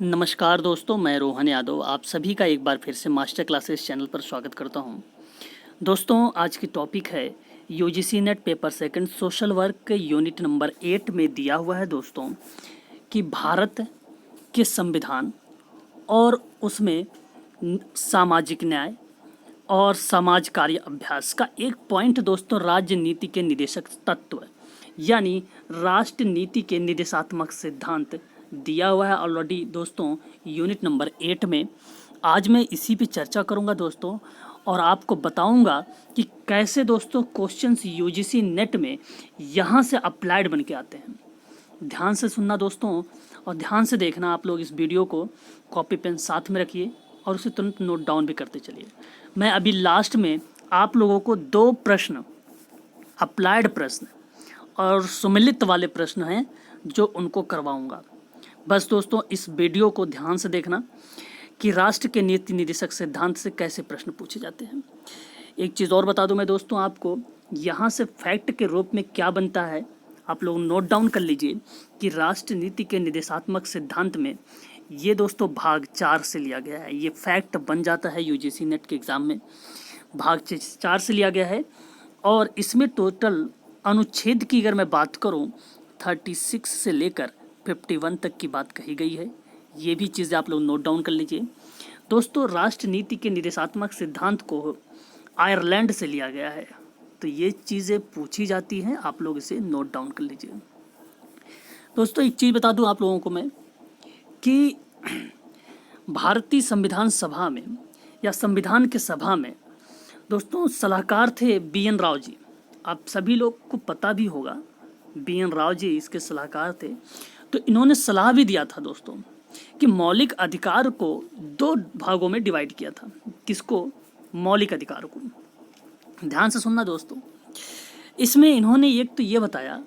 नमस्कार दोस्तों, मैं रोहन यादव आप सभी का एक बार फिर से मास्टर क्लासेस चैनल पर स्वागत करता हूं। दोस्तों, आज की टॉपिक है UGC net paper second social work के यूनिट नंबर 8 में दिया हुआ है दोस्तों कि भारत के संविधान और उसमें सामाजिक न्याय और समाज कार्य अभ्यास का एक पॉइंट दोस्तों राजनीति के निदेशक तत्व यानी राष्ट्र नीति के निर्देशात्मक सिद्धांत दिया हुआ है ऑलरेडी दोस्तों यूनिट नंबर 8 में। आज मैं इसी पे चर्चा करूंगा दोस्तों और आपको बताऊंगा कि कैसे दोस्तों क्वेश्चंस यूजीसी नेट में यहाँ से अप्लाइड बन के आते हैं। ध्यान से सुनना दोस्तों और ध्यान से देखना। आप लोग इस वीडियो को कॉपी पेन साथ में रखिए और उसे तुरंत नोट डाउन भी करते चलिए। मैं अभी लास्ट में आप लोगों को 2 प्रश्न, अप्लाइड प्रश्न और सुमेलित वाले प्रश्न हैं जो उनको करवाऊंगा। बस दोस्तों इस वीडियो को ध्यान से देखना कि राष्ट्र के नीति निर्देशक सिद्धांत से कैसे प्रश्न पूछे जाते हैं। एक चीज़ और बता दूं मैं दोस्तों आपको, यहाँ से फैक्ट के रूप में क्या बनता है आप लोग नोट डाउन कर लीजिए कि राष्ट्र नीति के निर्देशात्मक सिद्धांत में ये दोस्तों भाग 4 से लिया गया है। ये फैक्ट बन जाता है यूजीसी नेट के एग्ज़ाम में, भाग 4 से लिया गया है। और इसमें टोटल अनुच्छेद की अगर मैं बात करूं 36 से लेकर 51 तक की बात कही गई है। ये भी चीज़ें आप लोग नोट डाउन कर लीजिए दोस्तों। राष्ट्र नीति के निर्देशात्मक सिद्धांत को आयरलैंड से लिया गया है, तो ये चीज़ें पूछी जाती हैं, आप लोग इसे नोट डाउन कर लीजिए दोस्तों। एक चीज़ बता दूं आप लोगों को मैं कि भारतीय संविधान सभा में या संविधान के सभा में दोस्तों सलाहकार थे BN राव जी। आप सभी लोग को पता भी होगा BN राव जी इसके सलाहकार थे। तो इन्होंने सलाह भी दिया था दोस्तों कि मौलिक अधिकार को 2 भागों में डिवाइड किया था। किसको? मौलिक अधिकार को। ध्यान से सुनना दोस्तों। इसमें इन्होंने एक तो ये बताया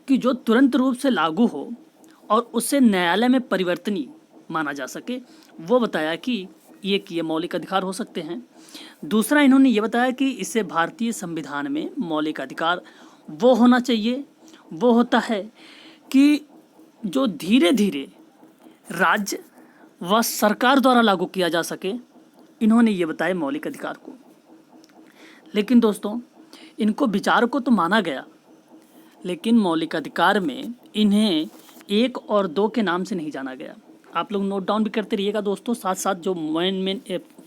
कि जो तुरंत रूप से लागू हो और उसे न्यायालय में परिवर्तनीय माना जा सके, वो बताया कि ये मौलिक अधिकार हो सकते हैं। दूसरा इन्होंने ये बताया कि इससे भारतीय संविधान में मौलिक अधिकार वो होना चाहिए, वो होता है कि जो धीरे धीरे राज्य व सरकार द्वारा लागू किया जा सके। इन्होंने ये बताया मौलिक अधिकार को। लेकिन दोस्तों इनको विचार को तो माना गया, लेकिन मौलिक अधिकार में इन्हें 1 और 2 के नाम से नहीं जाना गया। आप लोग नोट डाउन भी करते रहिएगा दोस्तों, साथ साथ जो मेन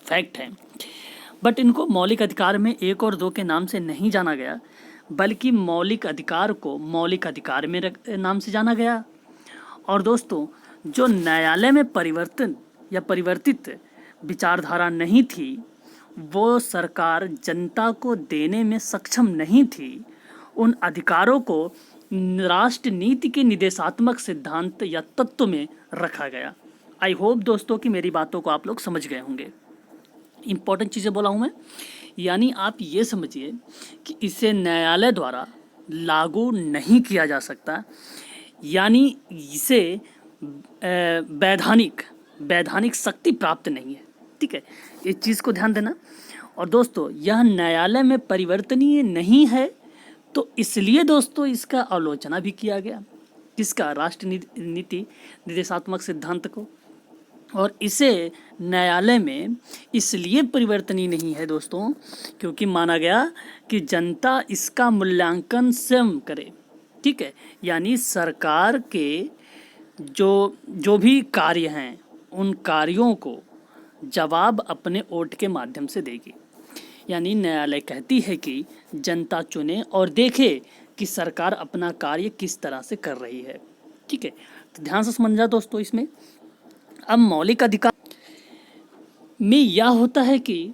फैक्ट हैं। बट इनको मौलिक अधिकार में 1 और 2 के नाम से नहीं जाना गया, बल्कि मौलिक अधिकार को मौलिक अधिकार में नाम से जाना गया। और दोस्तों जो न्यायालय में परिवर्तन या परिवर्तित विचारधारा नहीं थी, वो सरकार जनता को देने में सक्षम नहीं थी, उन अधिकारों को राष्ट्र नीति के निर्देशात्मक सिद्धांत या तत्व में रखा गया। आई होप दोस्तों कि मेरी बातों को आप लोग समझ गए होंगे। इम्पॉर्टेंट चीज़ें बोला हूँ मैं, यानी आप ये समझिए कि इसे न्यायालय द्वारा लागू नहीं किया जा सकता, यानी इसे वैधानिक शक्ति प्राप्त नहीं है। ठीक है, इस चीज़ को ध्यान देना। और दोस्तों यह न्यायालय में परिवर्तनीय नहीं है, तो इसलिए दोस्तों इसका आलोचना भी किया गया। किसका? राष्ट्र नीति निर्देशात्मक सिद्धांत को। और इसे न्यायालय में इसलिए परिवर्तनीय नहीं है दोस्तों क्योंकि माना गया कि जनता इसका मूल्यांकन स्वयं करे। ठीक है, यानी सरकार के जो भी कार्य हैं उन कार्यों को जवाब अपने वोट के माध्यम से देगी। यानी न्यायालय कहती है कि जनता चुने और देखे कि सरकार अपना कार्य किस तरह से कर रही है। ठीक है, तो ध्यान से समझना दोस्तों। इसमें अब मौलिक अधिकार में यह होता है कि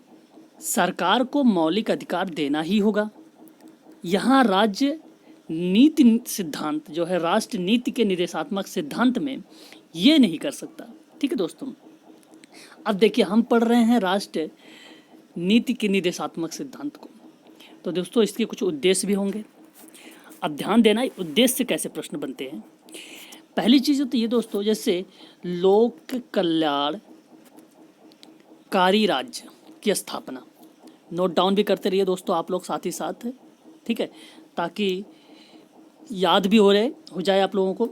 सरकार को मौलिक अधिकार देना ही होगा। यहाँ राज्य नीति सिद्धांत जो है राष्ट्र नीति के निर्देशात्मक सिद्धांत में ये नहीं कर सकता। ठीक है दोस्तों, अब देखिए हम पढ़ रहे हैं राष्ट्र नीति के निर्देशात्मक सिद्धांत को, तो दोस्तों इसके कुछ उद्देश्य भी होंगे। अब ध्यान देना उद्देश्य से कैसे प्रश्न बनते हैं। पहली चीज़ तो ये दोस्तों, जैसे लोक कल्याणकारी राज्य की स्थापना, नोट डाउन भी करते रहिए दोस्तों आप लोग साथ ही साथ। ठीक है, ताकि याद भी हो जाए आप लोगों को।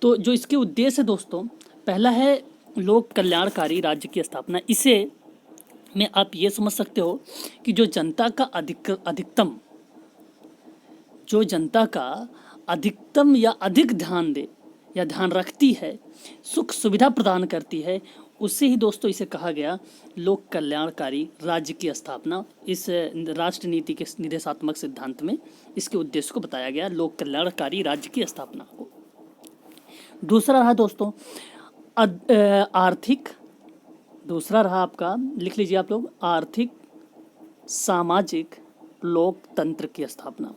तो जो इसके उद्देश्य है दोस्तों, पहला है लोक कल्याणकारी राज्य की स्थापना, इसे में आप ये समझ सकते हो कि जो जनता का अधिकतम या अधिक ध्यान दे या ध्यान रखती है, सुख सुविधा प्रदान करती है, उससे ही दोस्तों इसे कहा गया लोक कल्याणकारी राज्य की स्थापना। इस राष्ट्र नीति के निर्देशात्मक सिद्धांत में इसके उद्देश्य को बताया गया, लोक कल्याणकारी राज्य की स्थापना को। दूसरा रहा दोस्तों आर्थिक, दूसरा रहा आपका, लिख लीजिए आप लोग, आर्थिक सामाजिक लोकतंत्र की स्थापना।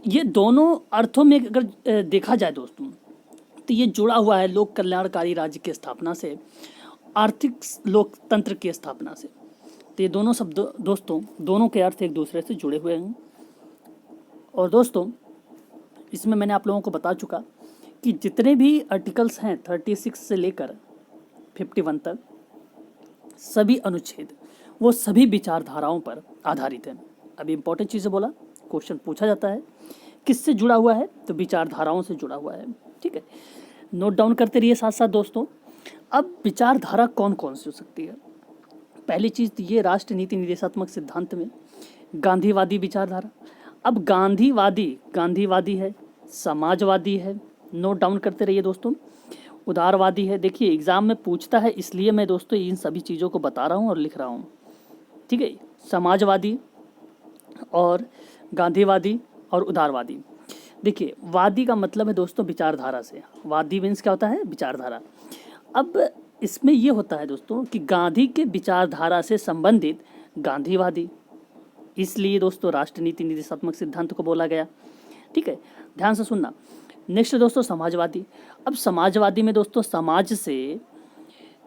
ये दोनों अर्थों में अगर देखा जाए दोस्तों, तो ये जुड़ा हुआ है लोक कल्याणकारी राज्य की स्थापना से, आर्थिक लोकतंत्र की स्थापना से। तो ये दोनों शब्द दोस्तों, दोनों के अर्थ एक दूसरे से जुड़े हुए हैं। और दोस्तों इसमें मैंने आप लोगों को बता चुका कि जितने भी आर्टिकल्स हैं 36 से लेकर 51 तक, सभी अनुच्छेद वो सभी विचारधाराओं पर आधारित हैं। अभी इंपॉर्टेंट चीज़ें बोला, क्वेश्चन पूछा जाता है किससे जुड़ा हुआ है, तो विचारधाराओं से जुड़ा हुआ है। ठीक है, नोट डाउन करते रहिए साथ साथ दोस्तों। अब विचारधारा कौन कौन सी हो सकती है? पहली चीज़ तो ये राष्ट्र नीति निर्देशात्मक सिद्धांत में गांधीवादी विचारधारा। अब गांधीवादी है, समाजवादी है, नोट डाउन करते रहिए दोस्तों, उदारवादी है। देखिए एग्जाम में पूछता है, इसलिए मैं दोस्तों इन सभी चीज़ों को बता रहा हूँ और लिख रहा हूँ। ठीक है, समाजवादी और गांधीवादी और उदारवादी। देखिए वादी का मतलब है दोस्तों विचारधारा से, वादी मीन्स क्या होता है? विचारधारा। अब इसमें ये होता है दोस्तों कि गांधी के विचारधारा से संबंधित गांधीवादी, इसलिए दोस्तों राष्ट्र नीति निर्देशात्मक सिद्धांत को बोला गया। ठीक है, ध्यान से सुनना। नेक्स्ट दोस्तों समाजवादी। अब समाजवादी में दोस्तों समाज से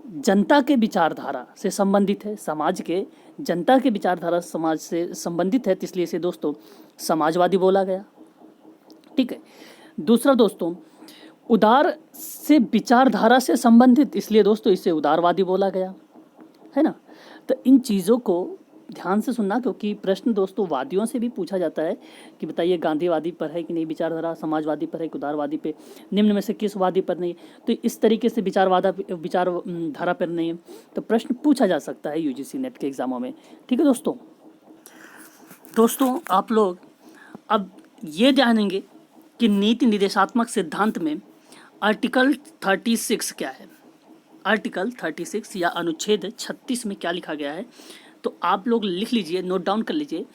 जनता के विचारधारा से संबंधित है, समाज के जनता के विचारधारा समाज से संबंधित है, इसलिए इसे दोस्तों समाजवादी बोला गया। ठीक है, दूसरा दोस्तों उदार से विचारधारा से संबंधित, इसलिए दोस्तों इसे उदारवादी बोला गया, है ना। तो इन चीज़ों को ध्यान से सुनना, क्योंकि प्रश्न दोस्तों वादियों से भी पूछा जाता है कि बताइए गांधीवादी पर है कि नहीं विचारधारा, समाजवादी पर है कि उदारवादी पे, निम्न में से किस वादी पर नहीं। तो इस तरीके से विचारधारा पर नहीं है, तो प्रश्न पूछा जा सकता है यूजीसी नेट के एग्जामों में। ठीक है दोस्तों आप लोग अब ये जानेंगे कि नीति निर्देशात्मक सिद्धांत में आर्टिकल 36 क्या है। आर्टिकल 36 या अनुच्छेद 36 में क्या लिखा गया है, तो आप लोग लिख लीजिए, नोट डाउन कर लीजिए।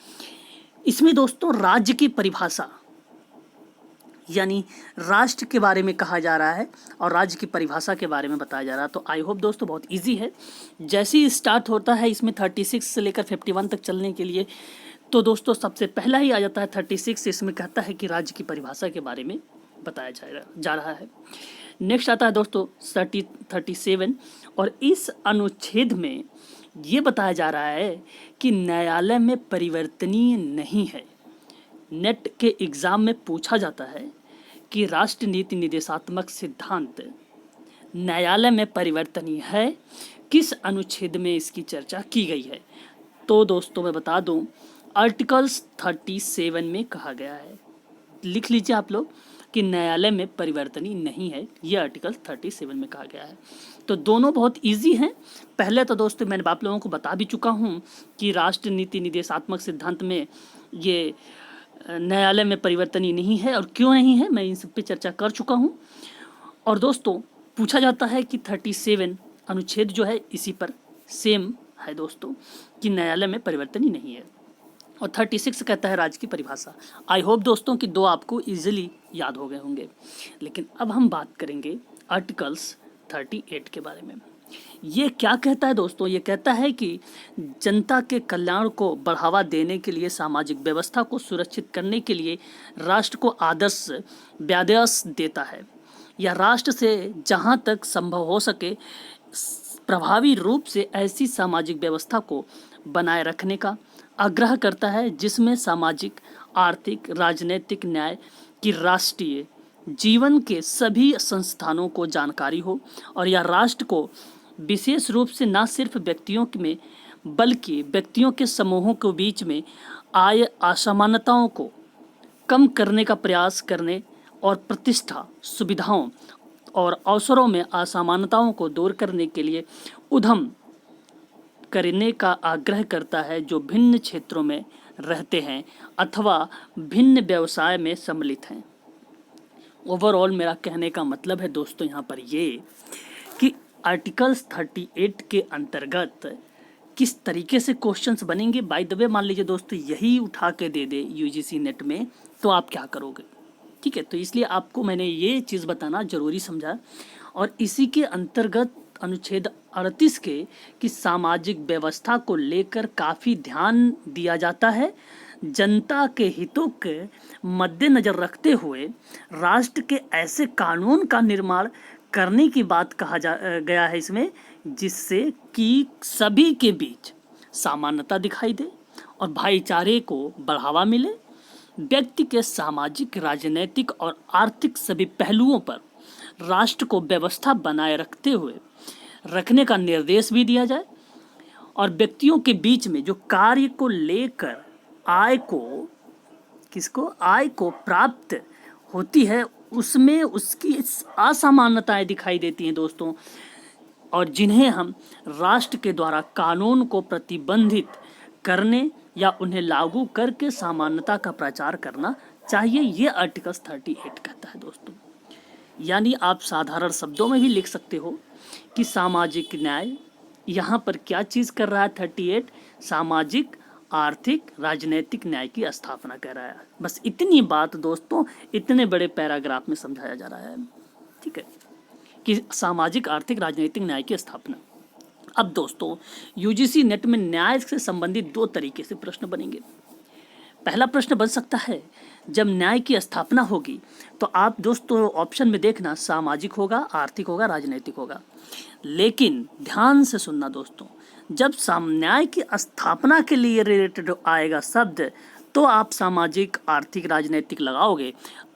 इसमें दोस्तों राज्य की परिभाषा, यानी राष्ट्र के बारे में कहा जा रहा है और राज्य की परिभाषा के बारे में बताया जा रहा है। तो आई होप दोस्तों बहुत इजी है। जैसे ही स्टार्ट होता है इसमें 36 से लेकर 51 तक चलने के लिए, तो दोस्तों सबसे पहला ही आ जाता है 36। इसमें कहता है कि राज्य की परिभाषा के बारे में बताया जा रहा है। नेक्स्ट आता है दोस्तों 37, और इस अनुच्छेद में ये बताया जा रहा है कि न्यायालय में परिवर्तनीय नहीं है। नेट के एग्ज़ाम में पूछा जाता है कि राष्ट्र नीति निर्देशात्मक सिद्धांत न्यायालय में परिवर्तनीय है, किस अनुच्छेद में इसकी चर्चा की गई है। तो दोस्तों मैं बता दूं आर्टिकल्स 37 में कहा गया है। लिख लीजिए आप लोग कि न्यायालय में परिवर्तनीय नहीं है, ये आर्टिकल 37 में कहा गया है। तो दोनों बहुत इजी हैं। पहले तो दोस्तों मैंने आप लोगों को बता भी चुका हूँ कि राष्ट्र नीति निर्देशात्मक सिद्धांत में ये न्यायालय में परिवर्तनीय नहीं है, और क्यों नहीं है मैं इन सब पे चर्चा कर चुका हूँ। और दोस्तों पूछा जाता है कि 37 अनुच्छेद जो है इसी पर सेम है दोस्तों, कि न्यायालय में परिवर्तनीय नहीं है, और 36 कहता है राज्य की परिभाषा। आई होप दोस्तों कि दो आपको इजीली याद हो गए होंगे। लेकिन अब हम बात करेंगे आर्टिकल्स 38 के बारे में। ये क्या कहता है दोस्तों? ये कहता है कि जनता के कल्याण को बढ़ावा देने के लिए, सामाजिक व्यवस्था को सुरक्षित करने के लिए राष्ट्र को आदर्श व्यादेश देता है, या राष्ट्र से जहाँ तक संभव हो सके प्रभावी रूप से ऐसी सामाजिक व्यवस्था को बनाए रखने का आग्रह करता है जिसमें सामाजिक, आर्थिक, राजनीतिक न्याय की राष्ट्रीय जीवन के सभी संस्थानों को जानकारी हो, और यह राष्ट्र को विशेष रूप से न सिर्फ व्यक्तियों में बल्कि व्यक्तियों के समूहों के बीच में आय असमानताओं को कम करने का प्रयास करने और प्रतिष्ठा, सुविधाओं और अवसरों में असमानताओं को दूर करने के लिए उद्यम करने का आग्रह करता है, जो भिन्न क्षेत्रों में रहते हैं अथवा भिन्न व्यवसाय में सम्मिलित हैं। ओवरऑल मेरा कहने का मतलब है दोस्तों यहाँ पर ये कि आर्टिकल्स 38 के अंतर्गत किस तरीके से क्वेश्चंस बनेंगे। बाय द वे मान लीजिए दोस्तों यही उठा के दे दे यूजीसी नेट में, तो आप क्या करोगे? ठीक है, तो इसलिए आपको मैंने ये चीज़ बताना जरूरी समझा। और इसी के अंतर्गत अनुच्छेद 38 के कि सामाजिक व्यवस्था को लेकर काफ़ी ध्यान दिया जाता है। जनता के हितों के मद्देनजर रखते हुए राष्ट्र के ऐसे कानून का निर्माण करने की बात कहा गया है इसमें, जिससे कि सभी के बीच समानता दिखाई दे और भाईचारे को बढ़ावा मिले। व्यक्ति के सामाजिक, राजनीतिक और आर्थिक सभी पहलुओं पर राष्ट्र को व्यवस्था बनाए रखने का निर्देश भी दिया जाए और व्यक्तियों के बीच में जो कार्य को लेकर आय को प्राप्त होती है उसमें उसकी असमानताएं दिखाई देती हैं दोस्तों, और जिन्हें हम राष्ट्र के द्वारा कानून को प्रतिबंधित करने या उन्हें लागू करके समानता का प्रचार करना चाहिए। ये आर्टिकल 38 कहता है दोस्तों। यानी आप साधारण शब्दों में भी लिख सकते हो कि सामाजिक न्याय यहाँ पर क्या चीज़ कर रहा है 38, सामाजिक, आर्थिक, राजनीतिक न्याय की स्थापना कर रहा है। बस इतनी बात दोस्तों इतने बड़े पैराग्राफ में समझाया जा रहा है, ठीक है, कि सामाजिक, आर्थिक, राजनीतिक न्याय की स्थापना। अब दोस्तों यूजीसी नेट में न्याय से संबंधित दो तरीके से प्रश्न बनेंगे। पहला प्रश्न बन सकता है, जब न्याय की स्थापना होगी तो आप दोस्तों ऑप्शन में देखना, सामाजिक होगा, आर्थिक होगा, राजनीतिक होगा। लेकिन ध्यान से सुनना दोस्तों, जब न्याय की स्थापना के लिए रिलेटेड आएगा शब्द तो आप सामाजिक, आर्थिक, राजनीतिक लगाओगे।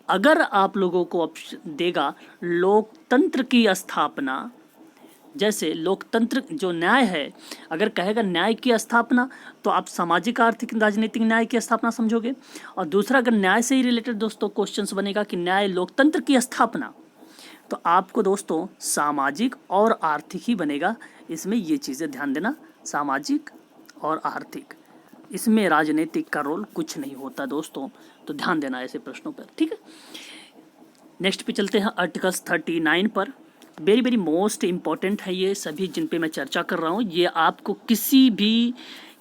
अगर आप लोगों को ऑप्शन देगा लोकतंत्र की स्थापना, जैसे लोकतंत्र जो न्याय है, अगर कहेगा न्याय की स्थापना तो आप सामाजिक, आर्थिक, राजनीतिक न्याय की स्थापना समझोगे। और दूसरा अगर न्याय से ही रिलेटेड दोस्तों क्वेश्चंस बनेगा कि न्याय लोकतंत्र की स्थापना, तो आपको दोस्तों सामाजिक और आर्थिक ही बनेगा। इसमें ये चीज़ें ध्यान देना, सामाजिक और आर्थिक, इसमें राजनीतिक का रोल कुछ नहीं होता दोस्तों, तो ध्यान देना ऐसे प्रश्नों पर, ठीक है। नेक्स्ट पे चलते हैं आर्टिकल्स 39 पर। वेरी वेरी मोस्ट इम्पॉर्टेंट है ये सभी जिन पे मैं चर्चा कर रहा हूँ। ये आपको किसी भी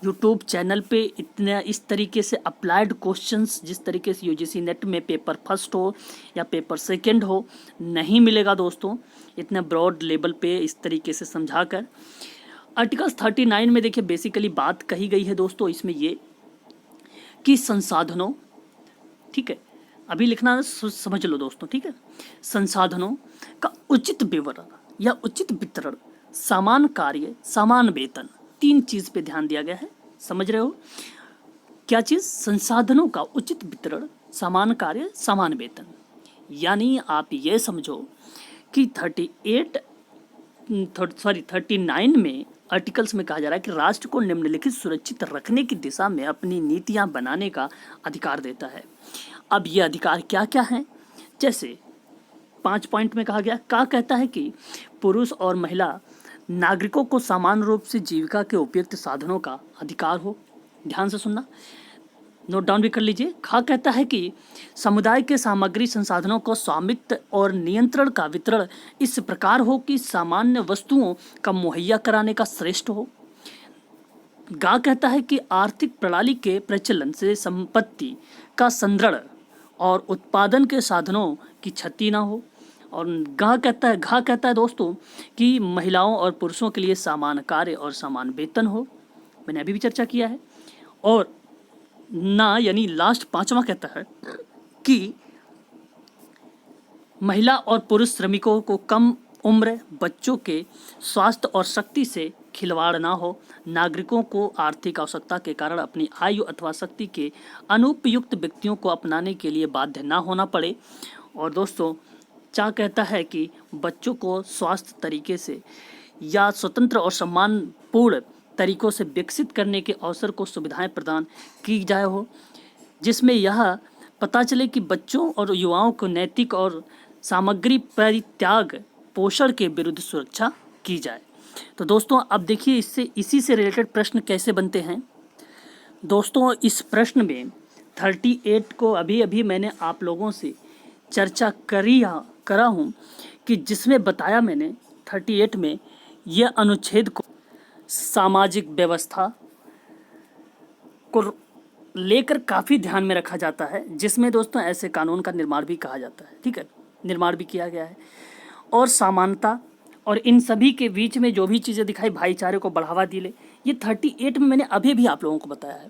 यूट्यूब चैनल पे इतना इस तरीके से अप्लाइड क्वेश्चंस, जिस तरीके से यूजीसी नेट में पेपर फर्स्ट हो या पेपर सेकंड हो, नहीं मिलेगा दोस्तों इतना ब्रॉड लेवल पे इस तरीके से समझा कर। आर्टिकल 39 में देखिए बेसिकली बात कही गई है दोस्तों इसमें ये कि संसाधनों, ठीक है, अभी लिखना समझ लो दोस्तों, ठीक है, संसाधनों का उचित विवरण या उचित वितरण, समान कार्य, समान वेतन, तीन चीज पे ध्यान दिया गया है। समझ रहे हो क्या चीज? संसाधनों का उचित वितरण, समान कार्य, समान वेतन। यानी आप ये समझो कि 39 में आर्टिकल्स में कहा जा रहा है कि राष्ट्र को निम्नलिखित सुरक्षित रखने की दिशा में अपनी नीतियां बनाने का अधिकार देता है। अब ये अधिकार क्या क्या हैं? जैसे 5 पॉइंट में कहा गया, क्या कहता है कि पुरुष और महिला नागरिकों को समान रूप से जीविका के उपयुक्त साधनों का अधिकार हो। ध्यान से सुनना, नोट डाउन भी कर लीजिए। खा कहता है कि समुदाय के सामग्री संसाधनों को स्वामित्व और नियंत्रण का वितरण इस प्रकार हो कि सामान्य वस्तुओं का मुहैया कराने का श्रेष्ठ हो। गा कहता है कि आर्थिक प्रणाली के प्रचलन से संपत्ति का संदृढ़ और उत्पादन के साधनों की क्षति ना हो। और घा कहता है दोस्तों कि महिलाओं और पुरुषों के लिए समान कार्य और समान वेतन हो। मैंने अभी भी चर्चा किया है। और ना यानी लास्ट 5वां कहता है कि महिला और पुरुष श्रमिकों को कम उम्र, बच्चों के स्वास्थ्य और शक्ति से खिलवाड़ ना हो। नागरिकों को आर्थिक आवश्यकता के कारण अपनी आयु अथवा शक्ति के अनुपयुक्त व्यक्तियों को अपनाने के लिए बाध्य ना होना पड़े। और दोस्तों क्या कहता है कि बच्चों को स्वास्थ्य तरीके से या स्वतंत्र और सम्मानपूर्ण तरीकों से विकसित करने के अवसर को सुविधाएं प्रदान की जाए हो, जिसमें यह पता चले कि बच्चों और युवाओं को नैतिक और सामग्री परित्याग कुपोषण के विरुद्ध सुरक्षा की जाए। तो दोस्तों अब देखिए इसी से रिलेटेड प्रश्न कैसे बनते हैं। दोस्तों इस प्रश्न में 38 को अभी मैंने आप लोगों से चर्चा करा हूँ कि जिसमें बताया मैंने 38 में यह अनुच्छेद को सामाजिक व्यवस्था को लेकर काफ़ी ध्यान में रखा जाता है, जिसमें दोस्तों ऐसे कानून का निर्माण भी कहा जाता है, ठीक है, निर्माण भी किया गया है। और समानता और इन सभी के बीच में जो भी चीज़ें दिखाई, भाईचारे को बढ़ावा दिले, ये 38 में मैंने अभी भी आप लोगों को बताया है।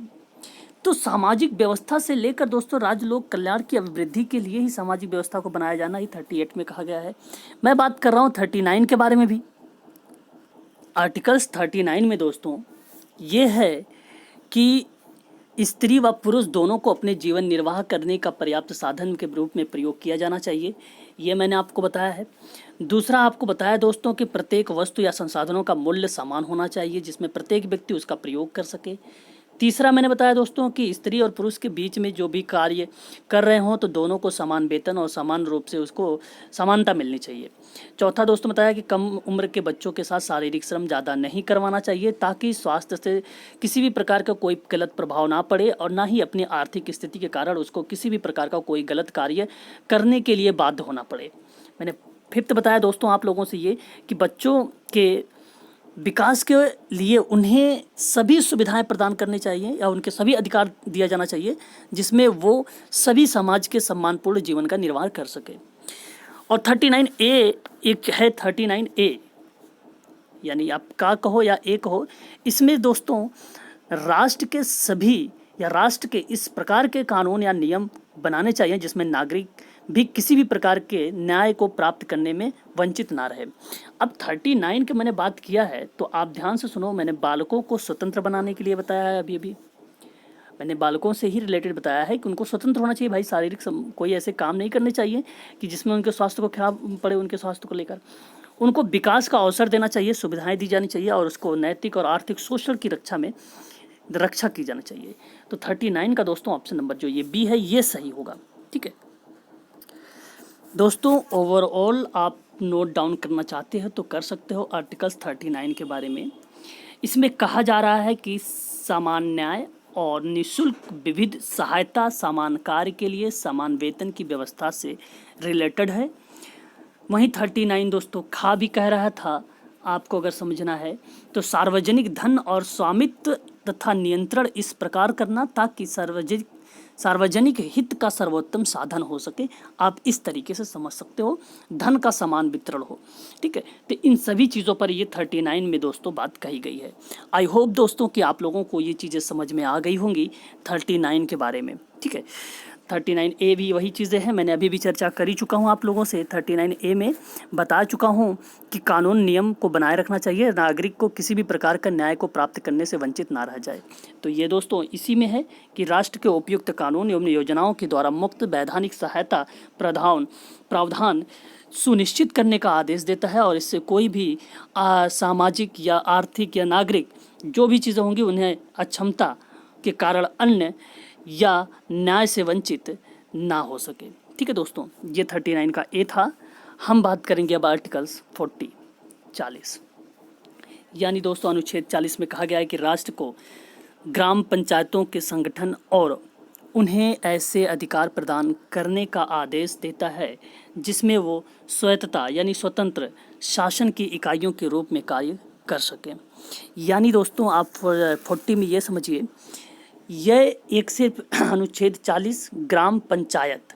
तो सामाजिक व्यवस्था से लेकर दोस्तों राज्य लोक कल्याण की अभिवृद्धि के लिए ही सामाजिक व्यवस्था को बनाया जाना ही 38 में कहा गया है। मैं बात कर रहा हूँ 39 के बारे में भी। आर्टिकल्स 39 में दोस्तों ये है कि स्त्री व पुरुष दोनों को अपने जीवन निर्वाह करने का पर्याप्त साधन के रूप में प्रयोग किया जाना चाहिए, ये मैंने आपको बताया है। दूसरा आपको बताया दोस्तों कि प्रत्येक वस्तु या संसाधनों का मूल्य समान होना चाहिए, जिसमें प्रत्येक व्यक्ति उसका प्रयोग कर सके। तीसरा मैंने बताया दोस्तों कि स्त्री और पुरुष के बीच में जो भी कार्य कर रहे हों तो दोनों को समान वेतन और समान रूप से उसको समानता मिलनी चाहिए। चौथा दोस्तों बताया कि कम उम्र के बच्चों के साथ शारीरिक श्रम ज़्यादा नहीं करवाना चाहिए, ताकि स्वास्थ्य से किसी भी प्रकार का कोई गलत प्रभाव ना पड़े और ना ही अपनी आर्थिक स्थिति के कारण उसको किसी भी प्रकार का कोई गलत कार्य करने के लिए बाध्य होना पड़े। मैंने फिफ्थ बताया दोस्तों आप लोगों से ये कि बच्चों के विकास के लिए उन्हें सभी सुविधाएं प्रदान करनी चाहिए या उनके सभी अधिकार दिया जाना चाहिए, जिसमें वो सभी समाज के सम्मानपूर्ण जीवन का निर्वाह कर सके। और 39A एक है 39A, यानी आप का कहो या ए कहो, इसमें दोस्तों राष्ट्र के सभी या राष्ट्र के इस प्रकार के कानून या नियम बनाने चाहिए जिसमें नागरिक भी किसी भी प्रकार के न्याय को प्राप्त करने में वंचित ना रहे। अब 39 के मैंने बात किया है तो आप ध्यान से सुनो। मैंने बालकों को स्वतंत्र बनाने के लिए बताया है, अभी मैंने बालकों से ही रिलेटेड बताया है कि उनको स्वतंत्र होना चाहिए भाई, शारीरिक कोई ऐसे काम नहीं करने चाहिए कि जिसमें उनके स्वास्थ्य को खराब पड़े। उनके स्वास्थ्य को लेकर उनको विकास का अवसर देना चाहिए, सुविधाएं दी जानी चाहिए और उसको नैतिक और आर्थिक शोषण की रक्षा की जानी चाहिए। तो 39 का दोस्तों ऑप्शन नंबर जो ये बी है ये सही होगा, ठीक है दोस्तों। ओवरऑल आप नोट डाउन करना चाहते हो तो कर सकते हो आर्टिकल्स 39 के बारे में। इसमें कहा जा रहा है कि समान न्याय और निःशुल्क विविध सहायता समान कार्य के लिए समान वेतन की व्यवस्था से रिलेटेड है। वहीं 39 दोस्तों खा भी कह रहा था, आपको अगर समझना है तो सार्वजनिक धन और स्वामित्व तथा नियंत्रण इस प्रकार करना ताकि सार्वजनिक हित का सर्वोत्तम साधन हो सके। आप इस तरीके से समझ सकते हो, धन का समान वितरण हो, ठीक है। तो इन सभी चीज़ों पर ये 39 में दोस्तों बात कही गई है। आई होप दोस्तों कि आप लोगों को ये चीज़ें समझ में आ गई होंगी 39 के बारे में, ठीक है। 39A भी वही चीज़ें हैं, मैंने अभी भी चर्चा कर ही चुका हूँ आप लोगों से। 39A में बता चुका हूँ कि कानून नियम को बनाए रखना चाहिए, नागरिक को किसी भी प्रकार का न्याय को प्राप्त करने से वंचित ना रह जाए। तो ये दोस्तों इसी में है कि राष्ट्र के उपयुक्त कानून एवं योजनाओं के द्वारा मुफ्त वैधानिक सहायता प्रावधान सुनिश्चित करने का आदेश देता है और इससे कोई भी सामाजिक या आर्थिक या नागरिक जो भी चीज़ें होंगी उन्हें अक्षमता के कारण अन्य या न्याय से वंचित ना हो सके, ठीक है दोस्तों। ये 39 का ए था। हम बात करेंगे अब आर्टिकल्स 40 यानी दोस्तों अनुच्छेद 40 में कहा गया है कि राष्ट्र को ग्राम पंचायतों के संगठन और उन्हें ऐसे अधिकार प्रदान करने का आदेश देता है जिसमें वो स्वायत्तता यानी स्वतंत्र शासन की इकाइयों के रूप में कार्य कर सकें। यानी दोस्तों आप 40 में ये समझिए, यह एक सिर्फ अनुच्छेद 40 ग्राम पंचायत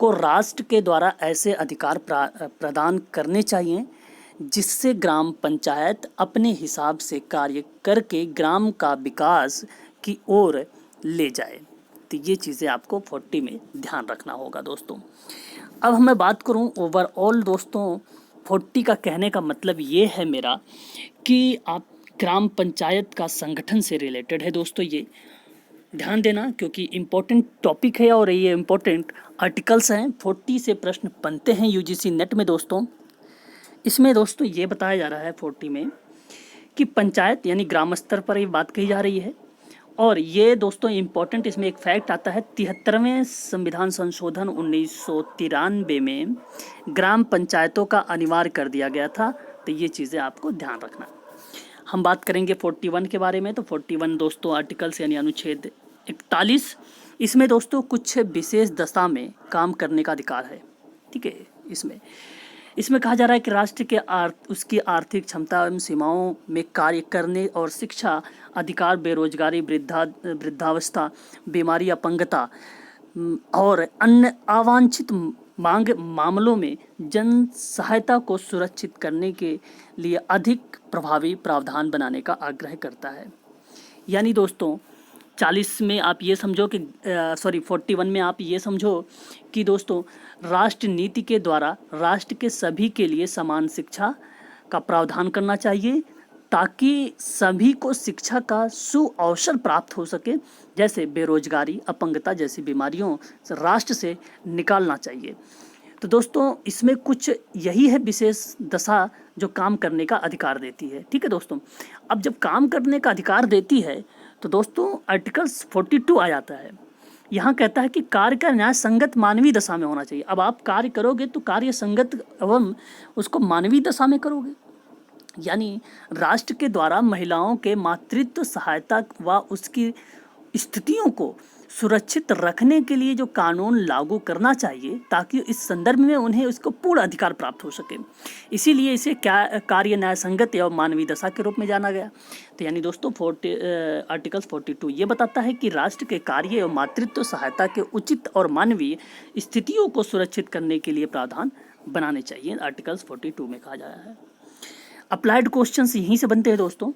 को राष्ट्र के द्वारा ऐसे अधिकार प्रदान करने चाहिए जिससे ग्राम पंचायत अपने हिसाब से कार्य करके ग्राम का विकास की ओर ले जाए। तो ये चीज़ें आपको 40 में ध्यान रखना होगा दोस्तों। अब मैं बात करूं ओवरऑल दोस्तों, 40 का कहने का मतलब ये है मेरा कि आप ग्राम पंचायत का संगठन से रिलेटेड है दोस्तों। ये ध्यान देना क्योंकि इम्पोर्टेंट टॉपिक है और ये इम्पोर्टेंट आर्टिकल्स हैं। 40 से प्रश्न बनते हैं यूजीसी नेट में दोस्तों। इसमें दोस्तों ये बताया जा रहा है 40 में कि पंचायत यानी ग्राम स्तर पर ये बात कही जा रही है, और ये दोस्तों इम्पोर्टेंट, इसमें एक फैक्ट आता है, 73वें संविधान संशोधन 1993 में ग्राम पंचायतों का अनिवार्य कर दिया गया था। तो ये चीज़ें आपको ध्यान रखना। हम बात करेंगे 41 के बारे में। तो 41 दोस्तों आर्टिकल्स यानी अनुच्छेद 41, इसमें दोस्तों कुछ विशेष दशा में काम करने का अधिकार है। ठीक है, इसमें कहा जा रहा है कि राष्ट्र के उसकी आर्थिक क्षमता एवं सीमाओं में कार्य करने और शिक्षा अधिकार, बेरोजगारी, वृद्धावस्था, बीमारी, अपंगता और अन्य अवांछित मांग मामलों में जन सहायता को सुरक्षित करने के लिए अधिक प्रभावी प्रावधान बनाने का आग्रह करता है। यानी दोस्तों 40 में आप ये समझो कि 41 में आप ये समझो कि दोस्तों राष्ट्र नीति के द्वारा राष्ट्र के सभी के लिए समान शिक्षा का प्रावधान करना चाहिए, ताकि सभी को शिक्षा का सुअवसर प्राप्त हो सके। जैसे बेरोजगारी, अपंगता जैसी बीमारियों से राष्ट्र से निकालना चाहिए। तो दोस्तों इसमें कुछ यही है विशेष दशा जो काम करने का अधिकार देती है। ठीक है दोस्तों, अब जब काम करने का अधिकार देती है तो दोस्तों आर्टिकल्स 42 आ जाता है। यहाँ कहता है कि कार्य का न्याय संगत मानवीय दशा में होना चाहिए। अब आप कार्य करोगे तो कार्य संगत एवं उसको मानवीय दशा में करोगे, यानी राष्ट्र के द्वारा महिलाओं के मातृत्व सहायता व उसकी स्थितियों को सुरक्षित रखने के लिए जो कानून लागू करना चाहिए, ताकि इस संदर्भ में उन्हें उसको पूर्ण अधिकार प्राप्त हो सके। इसीलिए इसे कार्य न्याय संगत एवं मानवीय दशा के रूप में जाना गया। तो यानी दोस्तों आर्टिकल्स 42 ये बताता है कि राष्ट्र के कार्य एवं मातृत्व सहायता के उचित और मानवीय स्थितियों को सुरक्षित करने के लिए प्रावधान बनाने चाहिए। आर्टिकल्स 42 में कहा गया है। अप्लाइड क्वेश्चंस यहीं से बनते हैं दोस्तों।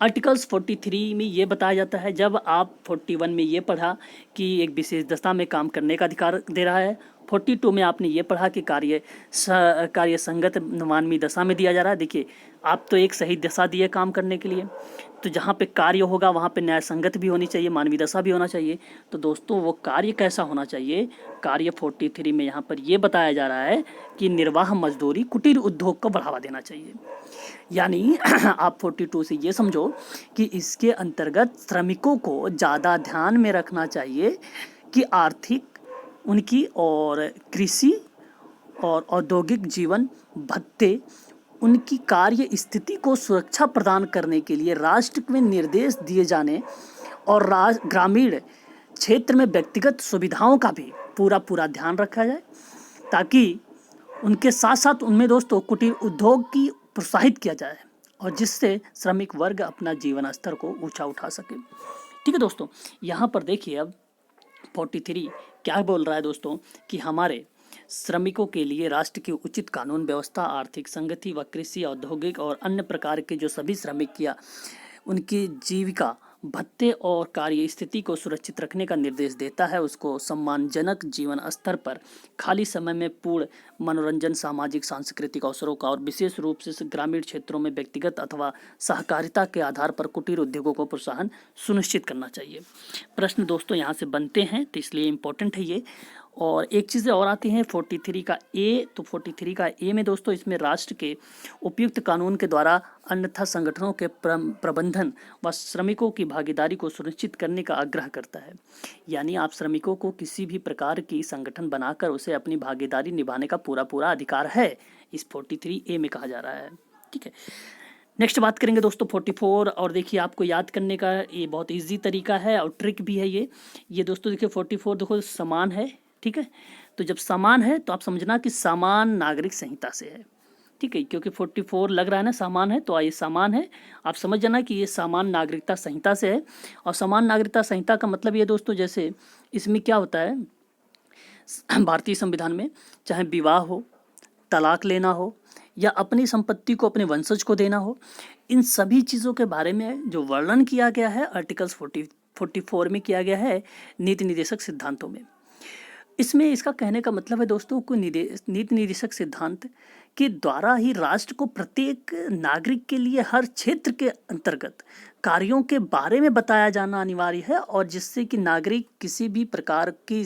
आर्टिकल्स 43 में ये बताया जाता है, जब आप 41 में ये पढ़ा कि एक विशेष दशा में काम करने का अधिकार दे रहा है, 42 में आपने ये पढ़ा कि कार्य संगत मानवीय दशा में दिया जा रहा है। देखिए आप तो एक सही दशा दिए काम करने के लिए, तो जहाँ पे कार्य होगा वहाँ पे न्याय संगत भी होनी चाहिए, मानवीय दशा भी होना चाहिए। तो दोस्तों वो कार्य कैसा होना चाहिए? कार्य 43 में यहाँ पर ये बताया जा रहा है कि निर्वाह मजदूरी, कुटीर उद्योग को बढ़ावा देना चाहिए। यानी आप 42 से ये समझो कि इसके अंतर्गत श्रमिकों को ज़्यादा ध्यान में रखना चाहिए कि आर्थिक उनकी और कृषि और औद्योगिक जीवन भत्ते, उनकी कार्य स्थिति को सुरक्षा प्रदान करने के लिए राष्ट्र में निर्देश दिए जाने और ग्रामीण क्षेत्र में व्यक्तिगत सुविधाओं का भी पूरा ध्यान रखा जाए, ताकि उनके साथ साथ उनमें दोस्तों कुटीर उद्योग की प्रोत्साहित किया जाए और जिससे श्रमिक वर्ग अपना जीवन स्तर को ऊंचा उठा सके। ठीक है दोस्तों, यहाँ पर देखिए अब 43 क्या बोल रहा है दोस्तों कि हमारे श्रमिकों के लिए राष्ट्र की उचित कानून व्यवस्था, आर्थिक संगति व कृषि, औद्योगिक और अन्य प्रकार के जो सभी श्रमिक या उनकी जीविका भत्ते और कार्य स्थिति को सुरक्षित रखने का निर्देश देता है। उसको सम्मानजनक जीवन स्तर पर खाली समय में पूर्ण मनोरंजन, सामाजिक सांस्कृतिक अवसरों का और विशेष रूप से ग्रामीण क्षेत्रों में व्यक्तिगत अथवा सहकारिता के आधार पर कुटीर उद्योगों को प्रोत्साहन सुनिश्चित करना चाहिए। प्रश्न दोस्तों यहाँ से बनते हैं, तो इसलिए इम्पोर्टेंट है ये। और एक चीज़ें और आती हैं 43 का ए। तो 43 का ए में दोस्तों इसमें राष्ट्र के उपयुक्त कानून के द्वारा अन्यथा संगठनों के प्रबंधन व श्रमिकों की भागीदारी को सुनिश्चित करने का आग्रह करता है। यानी आप श्रमिकों को किसी भी प्रकार की संगठन बनाकर उसे अपनी भागीदारी निभाने का पूरा अधिकार है, इस 43 ए में कहा जा रहा है। ठीक है, नेक्स्ट बात करेंगे दोस्तों 44। और देखिए आपको याद करने का ये बहुत ईजी तरीका है और ट्रिक भी है ये दोस्तों देखिए 44 देखो समान है। ठीक है, तो जब समान है तो आप समझना कि समान नागरिक संहिता से है। ठीक है, क्योंकि 44 लग रहा है ना समान है, तो ये समान है, आप समझ जाना कि ये समान नागरिकता संहिता से है। और समान नागरिकता संहिता का मतलब ये दोस्तों, जैसे इसमें क्या होता है भारतीय संविधान में, चाहे विवाह हो, तलाक लेना हो या अपनी संपत्ति को अपने वंशज को देना हो, इन सभी चीज़ों के बारे में जो वर्णन किया गया है आर्टिकल्स 44 में किया गया है नीति निर्देशक सिद्धांतों में। इसमें इसका कहने का मतलब है दोस्तों को नीति निर्देशक सिद्धांत के द्वारा ही राष्ट्र को प्रत्येक नागरिक के लिए हर क्षेत्र के अंतर्गत कार्यों के बारे में बताया जाना अनिवार्य है, और जिससे कि नागरिक किसी भी प्रकार की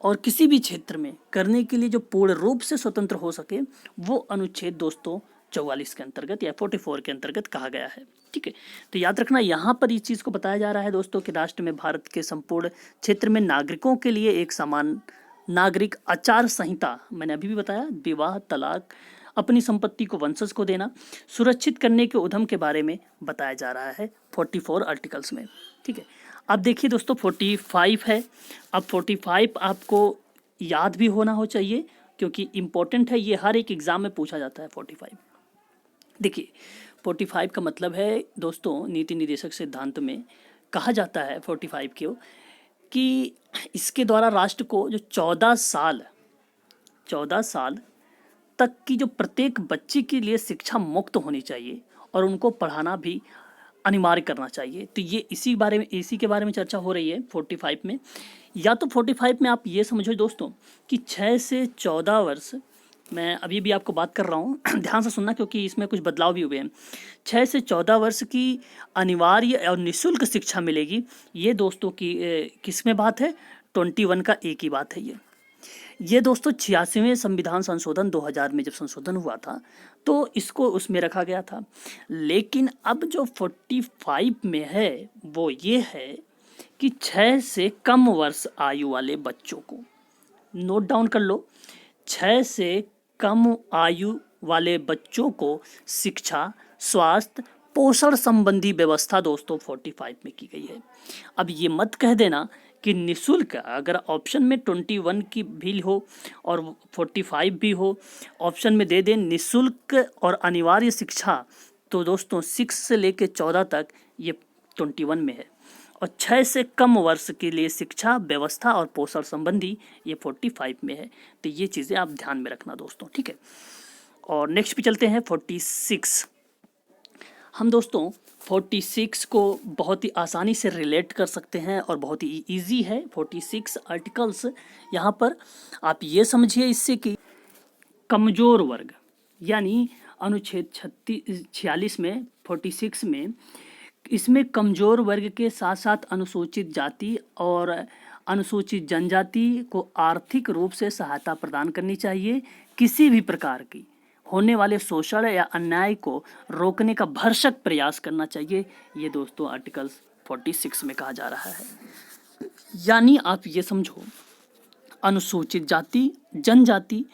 और किसी भी क्षेत्र में करने के लिए जो पूर्ण रूप से स्वतंत्र हो सके, वो अनुच्छेद दोस्तों 44 के अंतर्गत या 44 के अंतर्गत कहा गया है। ठीक है, तो याद रखना यहाँ पर इस चीज़ को बताया जा रहा है दोस्तों कि राष्ट्र में भारत के संपूर्ण क्षेत्र में नागरिकों के लिए एक समान नागरिक आचार संहिता, मैंने अभी भी बताया, विवाह, तलाक, अपनी संपत्ति को वंशज को देना सुरक्षित करने के उद्यम के बारे में बताया जा रहा है 44 आर्टिकल्स में। ठीक है, अब देखिए दोस्तों 45 है। अब 45 आपको याद भी होना हो चाहिए क्योंकि इम्पोर्टेंट है, ये हर एक एग्जाम में पूछा जाता है 45। देखिए 45 का मतलब है दोस्तों, नीति निर्देशक सिद्धांत में कहा जाता है 45 को कि इसके द्वारा राष्ट्र को जो 14 साल तक की जो प्रत्येक बच्चे के लिए शिक्षा मुक्त होनी चाहिए और उनको पढ़ाना भी अनिवार्य करना चाहिए। तो ये इसी के बारे में चर्चा हो रही है 45 में। या तो 45 में आप ये समझो दोस्तों कि 6 से 14 वर्ष, मैं अभी भी आपको बात कर रहा हूँ ध्यान से सुनना क्योंकि इसमें कुछ बदलाव भी हुए हैं। 6 से 14 वर्ष की अनिवार्य और निःशुल्क शिक्षा मिलेगी। ये दोस्तों की किस में बात है? 21 का एक ही बात है ये दोस्तों 86वें संविधान संशोधन 2000 में जब संशोधन हुआ था तो इसको उसमें रखा गया था। लेकिन अब जो 45 में है वो ये है कि 6 से कम वर्ष आयु वाले बच्चों को, नोट डाउन कर लो, 6 से कम आयु वाले बच्चों को शिक्षा, स्वास्थ्य, पोषण संबंधी व्यवस्था दोस्तों 45 में की गई है। अब ये मत कह देना कि निःशुल्क, अगर ऑप्शन में 21 की भी हो और 45 भी हो, ऑप्शन में दे दें निःशुल्क और अनिवार्य शिक्षा, तो दोस्तों 6 से लेकर 14 तक ये 21 में है और 6 से कम वर्ष के लिए शिक्षा, व्यवस्था और पोषण संबंधी ये 45 में है। तो ये चीज़ें आप ध्यान में रखना दोस्तों। ठीक है, और नेक्स्ट पे चलते हैं 46। हम दोस्तों 46 को बहुत ही आसानी से रिलेट कर सकते हैं और बहुत ही इजी है 46 आर्टिकल्स। यहाँ पर आप ये समझिए इससे कि कमज़ोर वर्ग, यानी अनुच्छेद 46 में 46 में इसमें कमज़ोर वर्ग के साथ साथ अनुसूचित जाति और अनुसूचित जनजाति को आर्थिक रूप से सहायता प्रदान करनी चाहिए। किसी भी प्रकार की होने वाले शोषण या अन्याय को रोकने का भरसक प्रयास करना चाहिए। ये दोस्तों आर्टिकल्स 46 में कहा जा रहा है। यानी आप ये समझो अनुसूचित जाति, जनजाति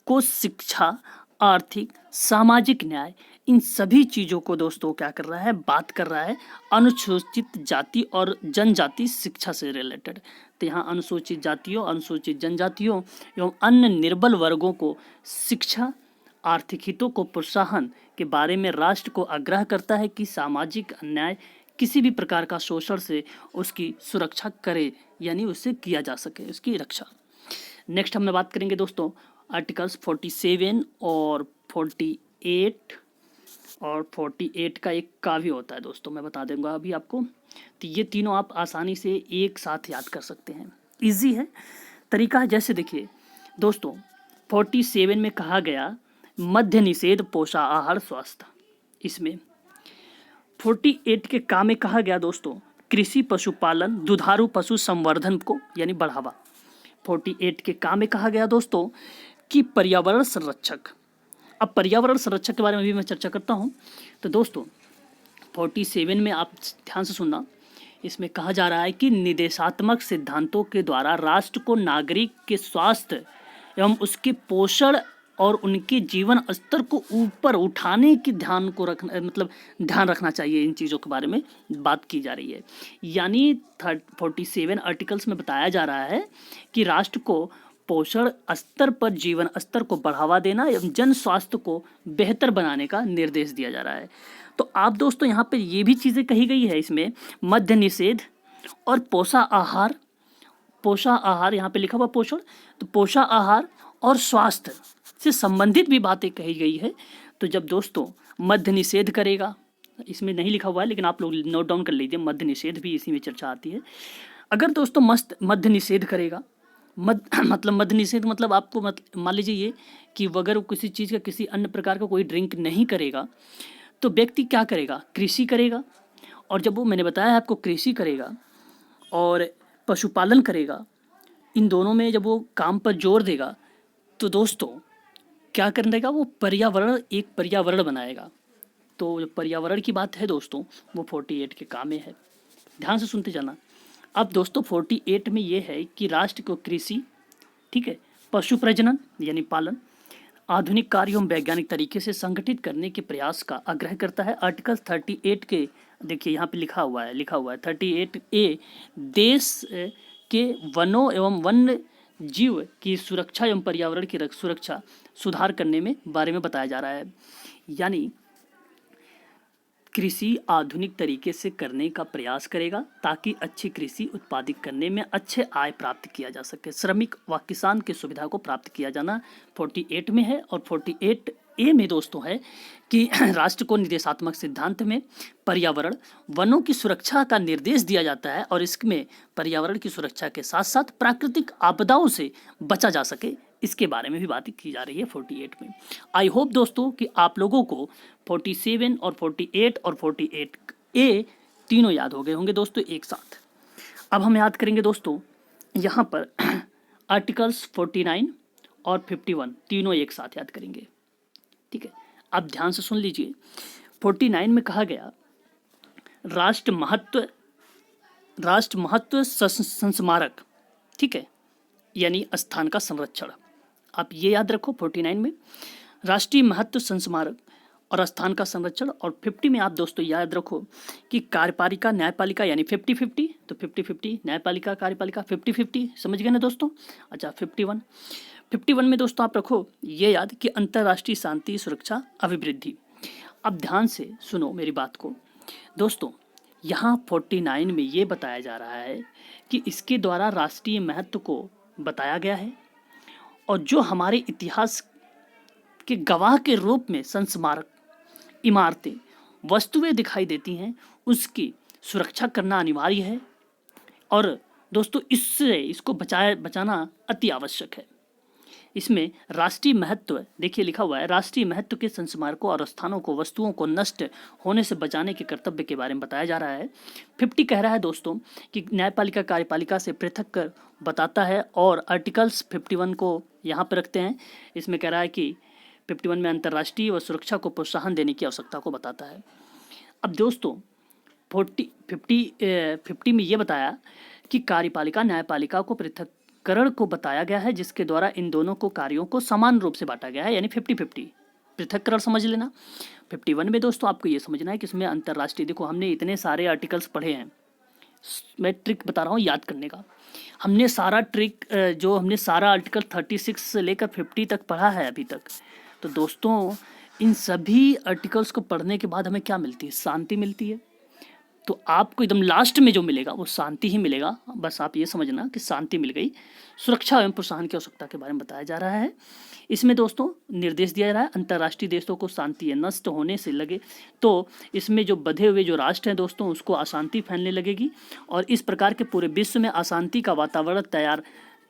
को शिक्षा, आर्थिक, सामाजिक न्याय, इन सभी चीज़ों को दोस्तों क्या कर रहा है? बात कर रहा है अनुसूचित जाति और जनजाति शिक्षा से रिलेटेड। तो यहाँ अनुसूचित जातियों, अनुसूचित जनजातियों एवं अन्य निर्बल वर्गों को शिक्षा, आर्थिक हितों को प्रोत्साहन के बारे में राष्ट्र को आग्रह करता है कि सामाजिक अन्याय, किसी भी प्रकार का शोषण से उसकी सुरक्षा करे, यानी उससे किया जा सके उसकी रक्षा। नेक्स्ट हम बात करेंगे दोस्तों आर्टिकल्स 47 और 48 और 48 का एक काव्य होता है दोस्तों, मैं बता दूंगा अभी आपको। तो ये तीनों आप आसानी से एक साथ याद कर सकते हैं, इजी है, तरीका है। जैसे देखिए दोस्तों 47 में कहा गया मद्य निषेध, पोषाहार, स्वास्थ्य। इसमें 48 के का में कहा गया दोस्तों कृषि, पशुपालन, दुधारू पशु संवर्धन को यानी बढ़ावा। 48 के का में कहा गया दोस्तों कि पर्यावरण संरक्षक। अब पर्यावरण संरक्षक के बारे में भी मैं चर्चा करता हूँ। तो दोस्तों 47 में आप ध्यान से सुनना, इसमें कहा जा रहा है कि निर्देशात्मक सिद्धांतों के द्वारा राष्ट्र को नागरिक के स्वास्थ्य एवं उसके पोषण और उनके जीवन स्तर को ऊपर उठाने की ध्यान रखना चाहिए। इन चीज़ों के बारे में बात की जा रही है। यानी 47 आर्टिकल्स में बताया जा रहा है कि राष्ट्र को पोषण स्तर पर जीवन स्तर को बढ़ावा देना एवं जन स्वास्थ्य को बेहतर बनाने का निर्देश दिया जा रहा है। तो आप दोस्तों यहाँ पर ये भी चीज़ें कही गई है इसमें, मद्य निषेध और पोषाहार यहाँ पे लिखा हुआ पोषण, तो पोषाहार और स्वास्थ्य से संबंधित भी बातें कही गई है। तो जब दोस्तों मद्य निषेध करेगा, इसमें नहीं लिखा हुआ है लेकिन आप लोग नोट डाउन कर लीजिए, मद्य निषेध भी इसी में चर्चा आती है। अगर दोस्तों मद्य निषेध करेगा, मद्य निषेध मतलब आपको मान लीजिए ये कि अगर किसी चीज़ का, किसी अन्य प्रकार का कोई ड्रिंक नहीं करेगा तो व्यक्ति क्या करेगा? कृषि करेगा। और जब वो, मैंने बताया है आपको, कृषि करेगा और पशुपालन करेगा, इन दोनों में जब वो काम पर जोर देगा तो दोस्तों क्या करेगा, वो पर्यावरण, एक पर्यावरण बनाएगा। तो जो पर्यावरण की बात है दोस्तों, वो 48 के काम में है। ध्यान से सुनते जाना। अब दोस्तों 48 में ये है कि राष्ट्र को कृषि, ठीक है, पशु प्रजनन यानी पालन, आधुनिक कार्य एवं वैज्ञानिक तरीके से संगठित करने के प्रयास का आग्रह करता है। आर्टिकल 38 के देखिए यहाँ पे लिखा हुआ है 38A देश के वनों एवं वन्य जीव की सुरक्षा एवं पर्यावरण की सुरक्षा सुधार करने में बारे में बताया जा रहा है। यानी कृषि आधुनिक तरीके से करने का प्रयास करेगा ताकि अच्छी कृषि उत्पादित करने में अच्छे आय प्राप्त किया जा सके। श्रमिक व किसान की सुविधा को प्राप्त किया जाना 48 में है। और 48A में दोस्तों है कि राष्ट्र को निर्देशात्मक सिद्धांत में पर्यावरण वनों की सुरक्षा का निर्देश दिया जाता है और इसमें पर्यावरण की सुरक्षा के साथ साथ प्राकृतिक आपदाओं से बचा जा सके, इसके बारे में भी बात की जा रही है 48 में। आई होप दोस्तों कि आप लोगों को 47 और 48 और 48A तीनों याद हो गए होंगे दोस्तों एक साथ। अब हम याद करेंगे दोस्तों यहाँ पर आर्टिकल्स 49 और 51 तीनों एक साथ याद करेंगे, ठीक है। अब ध्यान से सुन लीजिए। 49 में कहा गया राष्ट्र महत्व संस्मारक, ठीक है, यानी स्थान का संरक्षण। आप ये याद रखो 49 में राष्ट्रीय महत्व संस्मारक और स्थान का संरक्षण। और 50 में आप दोस्तों याद रखो कि कार्यपालिका न्यायपालिका यानी 50-50, तो 50-50 न्यायपालिका कार्यपालिका 50-50, समझ गए ना दोस्तों। अच्छा 51 में दोस्तों आप रखो ये याद कि अंतर्राष्ट्रीय शांति सुरक्षा अभिवृद्धि। अब ध्यान से सुनो मेरी बात को दोस्तों। यहाँ 49 में ये बताया जा रहा है कि इसके द्वारा राष्ट्रीय महत्व को बताया गया है और जो हमारे इतिहास के गवाह के रूप में संस्मारक इमारतें वस्तुएं दिखाई देती हैं उसकी सुरक्षा करना अनिवार्य है। और दोस्तों इसको बचाना अति आवश्यक है। इसमें राष्ट्रीय महत्व देखिए लिखा हुआ है, राष्ट्रीय महत्व के संस्मारकों और स्थानों को वस्तुओं को नष्ट होने से बचाने के कर्तव्य के बारे में बताया जा रहा है। 50 कह रहा है दोस्तों कि न्यायपालिका कार्यपालिका से पृथक कर बताता है और आर्टिकल्स 51 को यहाँ पर रखते हैं। इसमें कह रहा है कि 51 में अंतर्राष्ट्रीय व सुरक्षा को प्रोत्साहन देने की आवश्यकता को बताता है। अब दोस्तों 50 में ये बताया कि कार्यपालिका न्यायपालिका को पृथक्करण को बताया गया है जिसके द्वारा इन दोनों को कार्यों को समान रूप से बांटा गया है, यानी 50-50 पृथक्करण समझ लेना। 51 में दोस्तों आपको ये समझना है कि इसमें अंतर्राष्ट्रीय, देखो हमने इतने सारे आर्टिकल्स पढ़े हैं, मैं ट्रिक बता रहा हूँ याद करने का। हमने सारा हमने सारा आर्टिकल 36 से लेकर 50 तक पढ़ा है अभी तक। तो दोस्तों इन सभी आर्टिकल्स को पढ़ने के बाद हमें क्या मिलती है, शांति मिलती है। तो आपको एकदम लास्ट में जो मिलेगा वो शांति ही मिलेगा, बस आप ये समझना कि शांति मिल गई। सुरक्षा एवं प्रोत्साहन की आवश्यकता के बारे में बताया जा रहा है। इसमें दोस्तों निर्देश दिया जा रहा है अंतर्राष्ट्रीय देशों को शांति नष्ट होने से लगे तो इसमें जो बधे हुए जो राष्ट्र हैं दोस्तों उसको अशांति फैलने लगेगी और इस प्रकार के पूरे विश्व में अशांति का वातावरण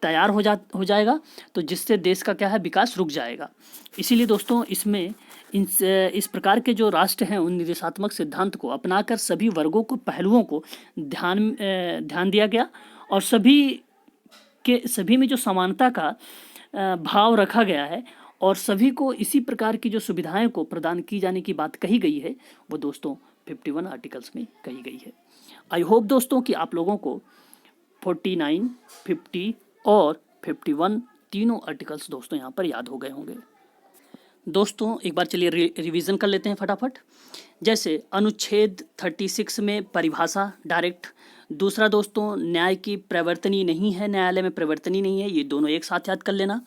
तैयार हो जाएगा, तो जिससे देश का क्या है विकास रुक जाएगा। इसीलिए दोस्तों इसमें इस प्रकार के जो राष्ट्र हैं उन निर्देशात्मक सिद्धांत को अपनाकर सभी वर्गों को पहलुओं को ध्यान दिया गया और सभी में जो समानता का भाव रखा गया है और सभी को इसी प्रकार की जो सुविधाएं को प्रदान की जाने की बात कही गई है वो दोस्तों 51 आर्टिकल्स में कही गई है। आई होप दोस्तों कि आप लोगों को 49, 50 और 51 तीनों आर्टिकल्स दोस्तों यहाँ पर याद हो गए होंगे। दोस्तों एक बार चलिए रिवीजन कर लेते हैं फटाफट। जैसे अनुच्छेद 36 में परिभाषा डायरेक्ट। दूसरा दोस्तों न्याय की प्रवर्तनी नहीं है, न्यायालय में प्रवर्तनी नहीं है, ये दोनों एक साथ याद कर लेना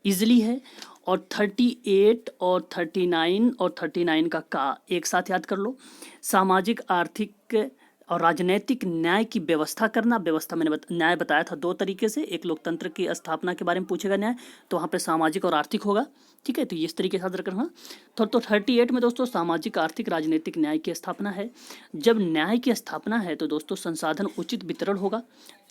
इजीली है। और 38 और 39 और 39 का एक साथ याद कर लो। सामाजिक आर्थिक और राजनीतिक न्याय की व्यवस्था करना। व्यवस्था मैंने न्याय बताया था दो तरीके से, एक लोकतंत्र की स्थापना के बारे में पूछेगा न्याय तो वहाँ पे सामाजिक और आर्थिक होगा, ठीक है, तो इस तरीके से याद रखना। तो 38 में दोस्तों सामाजिक आर्थिक राजनीतिक न्याय की स्थापना है। जब न्याय की स्थापना है तो दोस्तों संसाधन उचित वितरण होगा।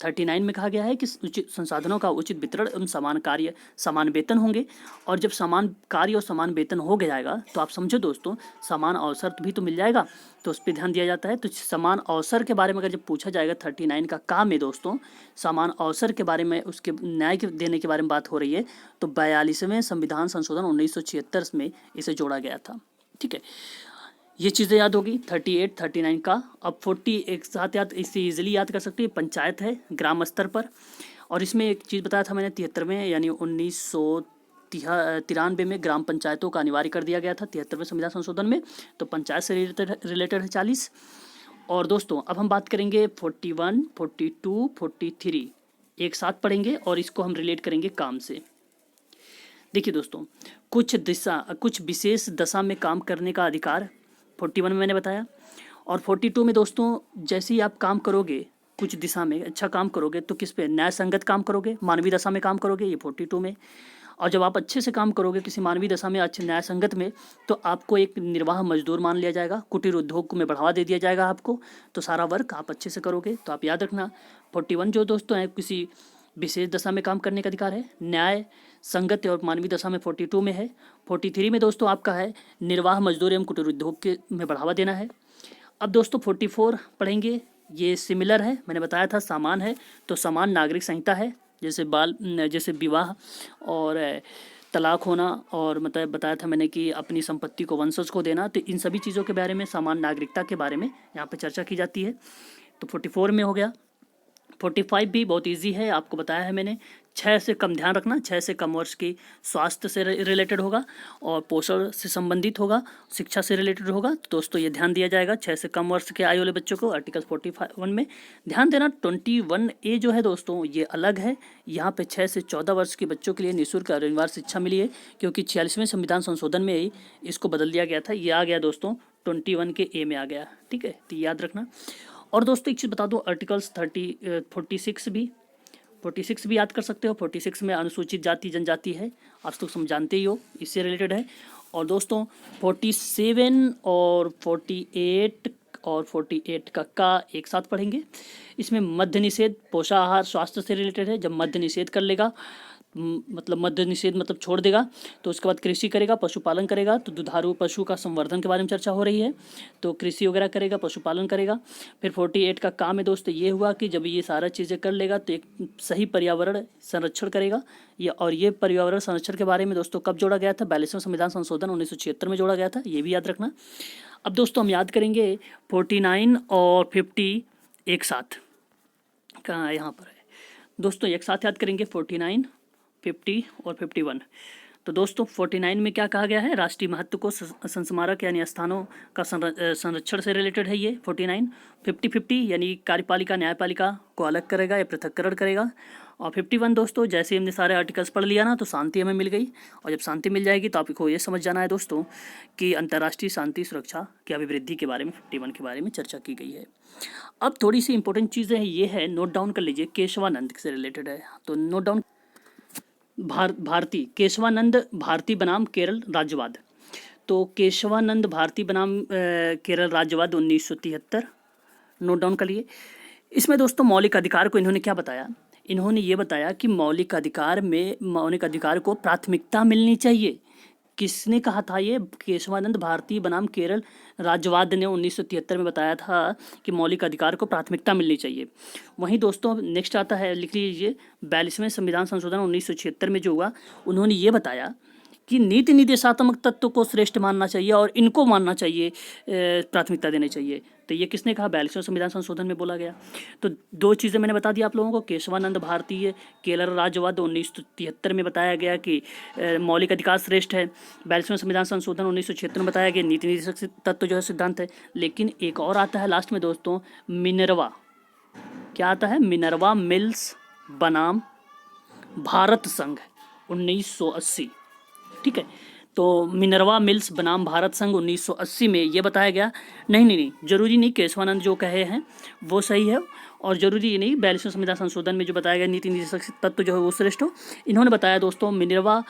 39 में कहा गया है कि उचित संसाधनों का उचित वितरण एवं समान कार्य समान वेतन होंगे। और जब समान कार्य और समान वेतन हो जाएगा तो आप समझो दोस्तों समान अवसर भी तो मिल जाएगा, तो उस पर ध्यान दिया जाता है। तो समान अवसर के बारे में अगर जब पूछा जाएगा 39 का काम में दोस्तों, समान अवसर के बारे में, उसके न्याय के देने के बारे में बात हो रही है, तो 42वें संविधान संशोधन 1976 में इसे जोड़ा गया था। ठीक है, ये चीज़ें याद होगी 38, 39 का। अब 40 एक साथ याद, इसे ईजिली याद कर सकते हैं। पंचायत है ग्राम स्तर पर, और इसमें एक चीज़ बताया था मैंने 73वें यानी 1993 में ग्राम पंचायतों का अनिवार्य कर दिया गया था 73वें संविधान संशोधन में। तो पंचायत से रिलेटेड है 40। और दोस्तों अब हम बात करेंगे 41, 42, 43 एक साथ पढ़ेंगे और इसको हम रिलेट करेंगे काम से। देखिए दोस्तों, कुछ विशेष दशा में काम करने का अधिकार 41 में मैंने बताया, और 42 में दोस्तों जैसे ही आप काम करोगे कुछ दिशा में अच्छा काम करोगे तो किस पे, न्याय संगत काम करोगे, मानवीय दशा में काम करोगे, ये 42 में। और जब आप अच्छे से काम करोगे किसी मानवीय दशा में, अच्छे न्याय संगत में, तो आपको एक निर्वाह मजदूर मान लिया जाएगा, कुटीर उद्योग में बढ़ावा दे दिया जाएगा आपको। तो सारा वर्क आप अच्छे से करोगे। तो आप याद रखना 41 जो दोस्तों है किसी विशेष दशा में काम करने का अधिकार है, न्याय संगत और मानवीय दशा में 42 में है। 43 में दोस्तों आपका है निर्वाह मजदूर एवं कुटीर उद्योग के में बढ़ावा देना है। अब दोस्तों 44 पढ़ेंगे, ये सिमिलर है, मैंने बताया था समान है, तो समान नागरिक संहिता है, जैसे विवाह और तलाक होना, और मतलब बताया था मैंने कि अपनी संपत्ति को वंशज को देना। तो इन सभी चीज़ों के बारे में, समान नागरिकता के बारे में यहाँ पे चर्चा की जाती है। तो 44 में हो गया। 45 भी बहुत इजी है, आपको बताया है मैंने। 6 से कम, ध्यान रखना 6 से कम वर्ष की स्वास्थ्य से रिलेटेड होगा और पोषण से संबंधित होगा, शिक्षा से रिलेटेड होगा। तो दोस्तों ये ध्यान दिया जाएगा 6 से कम वर्ष के आयु वाले बच्चों को आर्टिकल 41 में ध्यान देना। 21A जो है दोस्तों ये अलग है, यहाँ पे 6 से 14 वर्ष के बच्चों के लिए निःशुल्क अनिवार्य शिक्षा मिली है, क्योंकि 46वें संविधान संशोधन में ही इसको बदल दिया गया था। ये आ गया दोस्तों 21 के A में आ गया। ठीक है, तो याद रखना। और दोस्तों एक चीज़ बता दूं, आर्टिकल्स 46 भी याद कर सकते हो। 46 में अनुसूचित जाति जनजाति है, आप तो सब जानते ही हो, इससे रिलेटेड है। और दोस्तों 47 और 48 का एक साथ पढ़ेंगे। इसमें मद्य निषेध, पोषाहार, स्वास्थ्य से रिलेटेड है। जब मद्य निषेध कर लेगा, मतलब मद्य निषेध मतलब छोड़ देगा, तो उसके बाद कृषि करेगा, पशुपालन करेगा। तो दुधारू पशु का संवर्धन के बारे में चर्चा हो रही है, तो कृषि वगैरह करेगा, पशुपालन करेगा। फिर 48 का काम है दोस्तों ये हुआ कि जब ये सारा चीज़ें कर लेगा तो एक सही पर्यावरण संरक्षण करेगा। ये पर्यावरण संरक्षण के बारे में दोस्तों कब जोड़ा गया था, 42वें संविधान संशोधन 1976 में जोड़ा गया था, ये भी याद रखना। अब दोस्तों हम याद करेंगे 49 और 50 एक साथ, कहाँ यहाँ पर है दोस्तों, एक साथ याद करेंगे 49, 50 और 51। तो दोस्तों 49 में क्या कहा गया है, राष्ट्रीय महत्व को संस्मारक यानी स्थानों का संरक्षण से रिलेटेड है ये 49। 50 यानी कार्यपालिका न्यायपालिका को अलग करेगा या पृथक्करण करेगा। और 51 दोस्तों जैसे हमने सारे आर्टिकल्स पढ़ लिया ना, तो शांति हमें मिल गई, और जब शांति मिल जाएगी तो आपको ये समझ जाना है दोस्तों कि अंतर्राष्ट्रीय शांति सुरक्षा की अभिवृद्धि के बारे में 51 के बारे में चर्चा की गई है। अब थोड़ी सी इंपॉर्टेंट चीज़ें हैं, ये है नोट डाउन कर लीजिए, केशवानंद से रिलेटेड है, तो नोट डाउन। भारती, केशवानंद भारती बनाम केरल राज्यवाद। तो केशवानंद भारती बनाम केरल राज्यवाद 1973 नोट डाउन कर लिए। इसमें दोस्तों मौलिक अधिकार को इन्होंने क्या बताया, इन्होंने ये बताया कि मौलिक अधिकार को प्राथमिकता मिलनी चाहिए। किसने कहा था ये, केशवानंद भारती बनाम केरल राज्यवाद ने 1973 में बताया था कि मौलिक अधिकार को प्राथमिकता मिलनी चाहिए। वहीं दोस्तों नेक्स्ट आता है, लिख लीजिए 42वें संविधान संशोधन 1976 में जो हुआ, उन्होंने ये बताया कि नीति निर्देशात्मक तत्व को श्रेष्ठ मानना चाहिए और इनको मानना चाहिए, प्राथमिकता देनी चाहिए। तो ये किसने कहा, 42वें संविधान संशोधन में बोला गया। तो दो चीज़ें मैंने बता दी आप लोगों को, केशवानंद भारतीय केरल राज्यवाद 1973 में बताया गया कि मौलिक अधिकार श्रेष्ठ है। 42वें संविधान संशोधन 1976 में बताया गया नीति निर्देशक तत्व जो है सिद्धांत है। लेकिन एक और आता है लास्ट में दोस्तों, मिनर्वा, क्या आता है, मिनर्वा मिल्स बनाम भारत संघ 1980। ठीक है, तो मिनर्वा मिल्स बनाम भारत संघ 1980 में ये बताया गया, नहीं, जरूरी नहीं केशवानंद जो कहे हैं वो सही है, और जरूरी नहीं 42वें संविधान संशोधन में जो बताया गया नीति निर्देशक तत्व जो है वो श्रेष्ठ हो। इन्होंने बताया दोस्तों मिनर्वा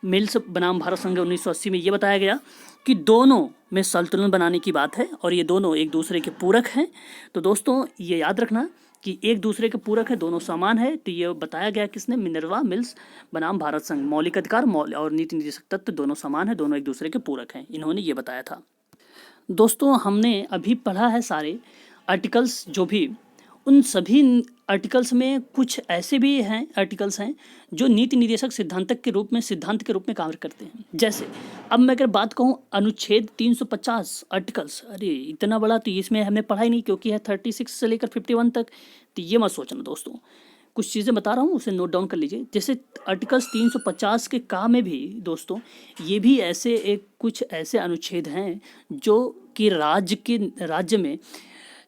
मिल्स बनाम भारत संघ 1980 में ये बताया गया कि दोनों में संतुलन बनाने की बात है, और ये दोनों एक दूसरे के पूरक हैं। तो दोस्तों ये याद रखना कि एक दूसरे के पूरक है, दोनों समान है। तो ये बताया गया किसने, मिनर्वा मिल्स बनाम भारत संघ, मौलिक अधिकार और नीति निर्देशक तत्व दोनों समान है, दोनों एक दूसरे के पूरक हैं, इन्होंने ये बताया था। दोस्तों हमने अभी पढ़ा है सारे आर्टिकल्स जो भी, उन सभी आर्टिकल्स में कुछ ऐसे भी हैं, आर्टिकल्स हैं जो नीति निर्देशक सिद्धांत के रूप में कार्य करते हैं। जैसे अब मैं अगर बात कहूँ अनुच्छेद 350 आर्टिकल्स, अरे इतना बड़ा तो इसमें हमने पढ़ा ही नहीं, क्योंकि है 36 से लेकर 51 तक। तो ये मत सोचना दोस्तों, कुछ चीज़ें बता रहा हूँ उसे नोट डाउन कर लीजिए। जैसे आर्टिकल्स 350 के का में भी दोस्तों, ये भी ऐसे कुछ ऐसे अनुच्छेद हैं जो कि राज्य में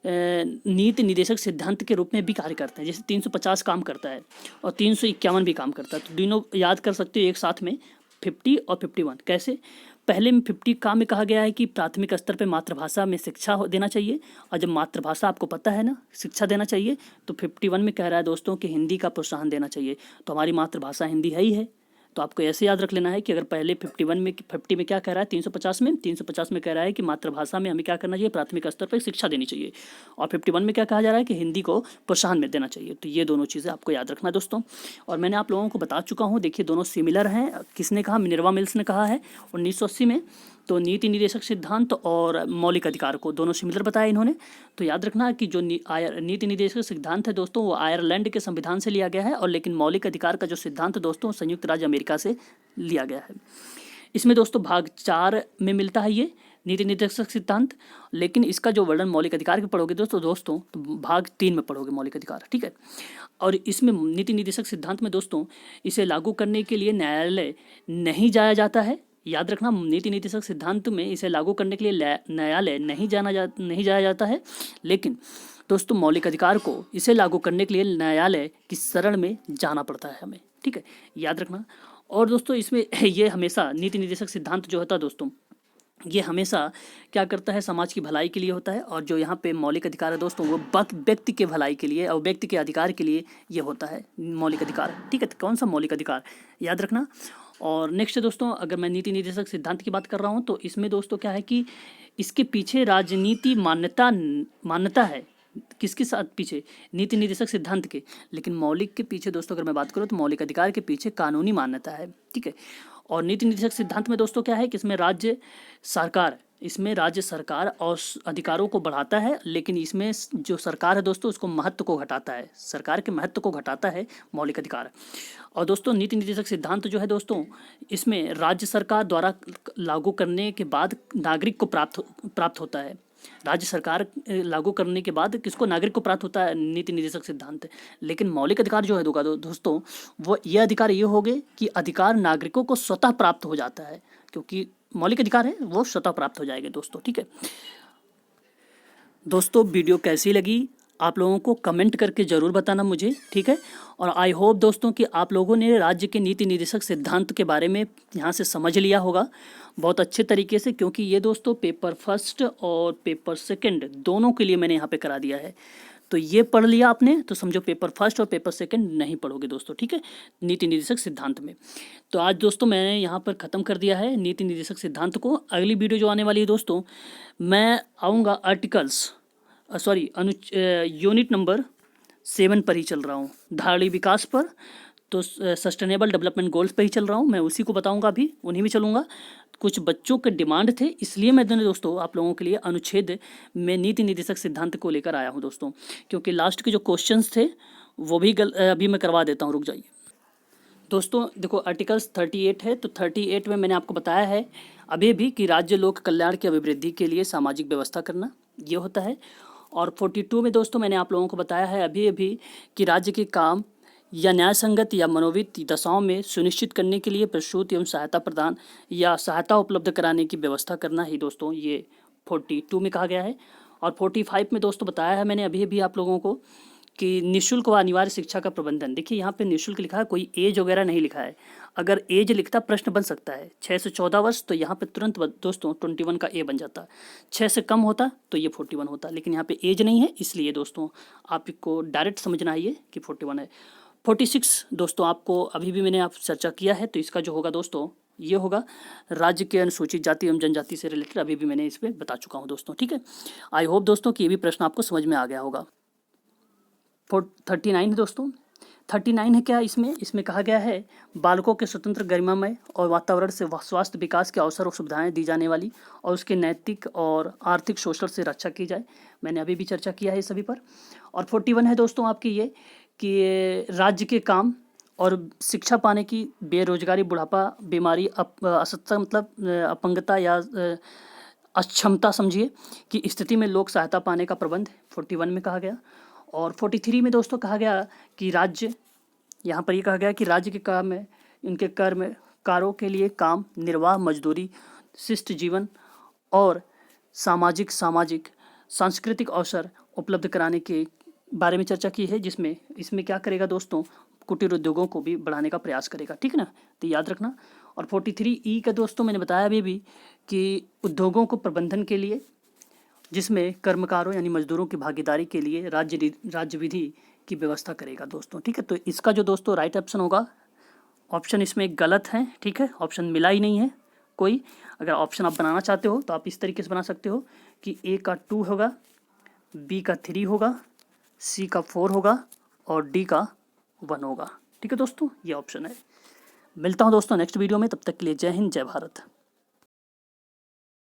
नीति निर्देशक सिद्धांत के रूप में भी कार्य करते हैं। जैसे 350 काम करता है और 351 भी काम करता है, तो दोनों याद कर सकते हो एक साथ में, 50 और 51। कैसे? पहले में 50 का में कहा गया है कि प्राथमिक स्तर पे मातृभाषा में शिक्षा देना चाहिए, और जब मातृभाषा आपको पता है ना शिक्षा देना चाहिए, तो 51 में कह रहा है दोस्तों कि हिंदी का प्रोत्साहन देना चाहिए। तो हमारी मातृभाषा हिंदी है ही है, तो आपको ऐसे याद रख लेना है कि अगर पहले 50 में क्या कह रहा है, 350 में कह रहा है कि मातृभाषा में हमें क्या करना चाहिए, प्राथमिक स्तर पर शिक्षा देनी चाहिए, और 51 में क्या कहा जा रहा है कि हिंदी को प्रोत्साहन में देना चाहिए। तो ये दोनों चीज़ें आपको याद रखना दोस्तों। और मैंने आप लोगों को बता चुका हूँ, देखिए दोनों सिमिलर हैं। किसने कहा? मिनर्वा मिल्स ने कहा है 1980 में। तो नीति निर्देशक सिद्धांत और मौलिक अधिकार को दोनों सिमिलर बताया इन्होंने। तो याद रखना कि जो नीति निर्देशक सिद्धांत है दोस्तों, वो आयरलैंड के संविधान से लिया गया है, और लेकिन मौलिक अधिकार का जो सिद्धांत है दोस्तों, संयुक्त राज्य अमेरिका से लिया गया है। इसमें दोस्तों भाग 4 में मिलता है ये नीति निर्देशक सिद्धांत, लेकिन इसका जो वर्णन मौलिक अधिकार के पढ़ोगे दोस्तों तो भाग 3 में पढ़ोगे मौलिक अधिकार, ठीक है। और इसमें नीति निर्देशक सिद्धांत में दोस्तों, इसे लागू करने के लिए न्यायालय नहीं जाया जाता है। याद रखना, नीति निर्देशक सिद्धांत में इसे लागू करने के लिए न्यायालय नहीं जाया जाता है, लेकिन दोस्तों मौलिक अधिकार को इसे लागू करने के लिए न्यायालय की शरण में जाना पड़ता है हमें, ठीक है, याद रखना। और दोस्तों इसमें ये हमेशा नीति निर्देशक सिद्धांत जो होता है दोस्तों, ये हमेशा क्या करता है, समाज की भलाई के लिए होता है। और जो यहाँ पे मौलिक अधिकार है दोस्तों, वो व्यक्ति के भलाई के लिए और व्यक्ति के अधिकार के लिए ये होता है मौलिक अधिकार, ठीक है। तो कौन सा मौलिक अधिकार, याद रखना। और नेक्स्ट दोस्तों, अगर मैं नीति निर्देशक सिद्धांत की बात कर रहा हूँ, तो इसमें दोस्तों क्या है कि इसके पीछे राजनीति मान्यता है। किसके साथ पीछे? नीति निर्देशक सिद्धांत के। लेकिन मौलिक के पीछे दोस्तों अगर मैं बात करूँ, तो मौलिक अधिकार के पीछे कानूनी मान्यता है, ठीक है। और नीति निर्देशक सिद्धांत में दोस्तों क्या है कि इसमें राज्य सरकार और अधिकारों को बढ़ाता है, लेकिन इसमें जो सरकार है दोस्तों, उसको महत्व को घटाता है, सरकार के महत्व को घटाता है मौलिक अधिकार। और दोस्तों नीति निर्देशक सिद्धांत जो है दोस्तों, इसमें राज्य सरकार द्वारा लागू करने के बाद नागरिक को प्राप्त होता है। राज्य सरकार लागू करने के बाद किसको? नागरिक को प्राप्त होता है नीति निर्देशक सिद्धांत। लेकिन मौलिक अधिकार जो है दोस्तों, वो ये अधिकार ये हो गए कि अधिकार नागरिकों को स्वतः प्राप्त हो जाता है, क्योंकि मौलिक अधिकार है वो स्वतः प्राप्त हो जाएंगे दोस्तों, ठीक है। दोस्तों वीडियो कैसी लगी आप लोगों को कमेंट करके ज़रूर बताना मुझे, ठीक है। और आई होप दोस्तों कि आप लोगों ने राज्य के नीति निर्देशक सिद्धांत के बारे में यहाँ से समझ लिया होगा बहुत अच्छे तरीके से, क्योंकि ये दोस्तों पेपर फर्स्ट और पेपर सेकंड दोनों के लिए मैंने यहाँ पे करा दिया है। तो ये पढ़ लिया आपने, तो समझो पेपर फर्स्ट और पेपर सेकंड नहीं पढ़ोगे दोस्तों, ठीक है, नीति निर्देशक सिद्धांत में। तो आज दोस्तों मैंने यहाँ पर ख़त्म कर दिया है नीति निर्देशक सिद्धांत को। अगली वीडियो जो आने वाली है दोस्तों, मैं आऊँगा यूनिट नंबर 7 पर ही चल रहा हूँ, धारणीय विकास पर। तो सस्टेनेबल डेवलपमेंट गोल्स पर ही चल रहा हूँ, मैं उसी को बताऊँगा, अभी उन्हीं में चलूँगा। कुछ बच्चों के डिमांड थे, इसलिए मैं दोस्तों आप लोगों के लिए अनुच्छेद में नीति निर्देशक सिद्धांत को लेकर आया हूँ दोस्तों, क्योंकि लास्ट के जो क्वेश्चंस थे वो भी अभी मैं करवा देता हूँ, रुक जाइए दोस्तों। देखो आर्टिकल्स 38 है, तो 38 में मैंने आपको बताया है अभी भी कि राज्य लोक कल्याण की अभिवृद्धि के लिए सामाजिक व्यवस्था करना, ये होता है। और 42 में दोस्तों मैंने आप लोगों को बताया है अभी कि राज्य के काम या न्याय संगत या मनोवित दशाओं में सुनिश्चित करने के लिए प्रसूति एवं सहायता प्रदान या सहायता उपलब्ध कराने की व्यवस्था करना ही दोस्तों ये 42 में कहा गया है। और 45 में दोस्तों बताया है मैंने अभी आप लोगों को कि निःशुल्क व अनिवार्य शिक्षा का प्रबंधन। देखिए यहाँ पे निःशुल्क लिखा है, कोई एज वगैरह नहीं लिखा है। अगर एज लिखता प्रश्न बन सकता है 6 से 14 वर्ष, तो यहाँ पे तुरंत दोस्तों 21 का ए बन जाता। 6 से कम होता तो ये 41 होता, लेकिन यहाँ पे एज नहीं है, इसलिए दोस्तों आपको डायरेक्ट समझना है ये कि 41 है। 46 दोस्तों आपको अभी भी मैंने चर्चा किया है, तो इसका जो होगा दोस्तों ये होगा राज्य के अनुसूचित जाति एवं जनजाति से रिलेटेड, अभी भी मैंने इस पर बता चुका हूँ दोस्तों, ठीक है। आई होप दोस्तों कि ये भी प्रश्न आपको समझ में आ गया होगा। 39 दोस्तों, 39 है क्या इसमें कहा गया है बालकों के स्वतंत्र गरिमामय और वातावरण से स्वास्थ्य विकास के अवसर और सुविधाएं दी जाने वाली और उसके नैतिक और आर्थिक शोषण से रक्षा की जाए। मैंने अभी भी चर्चा किया है सभी पर। और 41 है दोस्तों आपकी ये कि राज्य के काम और शिक्षा पाने की बेरोजगारी, बुढ़ापा, बीमारी, असत्ता मतलब अपंगता या अक्षमता समझिए की स्थिति में लोक सहायता पाने का प्रबंध 41 में कहा गया। और 43 में दोस्तों कहा गया कि राज्य, यहाँ पर ये कहा गया कि राज्य के काम में इनके कारों के लिए काम, निर्वाह, मजदूरी, शिष्ट जीवन और सामाजिक सांस्कृतिक अवसर उपलब्ध कराने के बारे में चर्चा की है, जिसमें इसमें क्या करेगा दोस्तों, कुटीर उद्योगों को भी बढ़ाने का प्रयास करेगा। ठीक है ना, तो याद रखना। और 43E का दोस्तों मैंने बताया अभी भी कि उद्योगों को प्रबंधन के लिए, जिसमें कर्मकारों यानी मजदूरों की भागीदारी के लिए राज्य विधि की व्यवस्था करेगा दोस्तों। ठीक है, तो इसका जो दोस्तों राइट ऑप्शन होगा, ऑप्शन इसमें गलत है। ठीक है, ऑप्शन मिला ही नहीं है कोई। अगर ऑप्शन आप बनाना चाहते हो तो आप इस तरीके से बना सकते हो कि ए का 2 होगा, बी का 3 होगा, सी का 4 होगा और डी का 1 होगा। ठीक है दोस्तों, ये ऑप्शन है। मिलता हूँ दोस्तों नेक्स्ट वीडियो में, तब तक के लिए जय हिंद, जय भारत।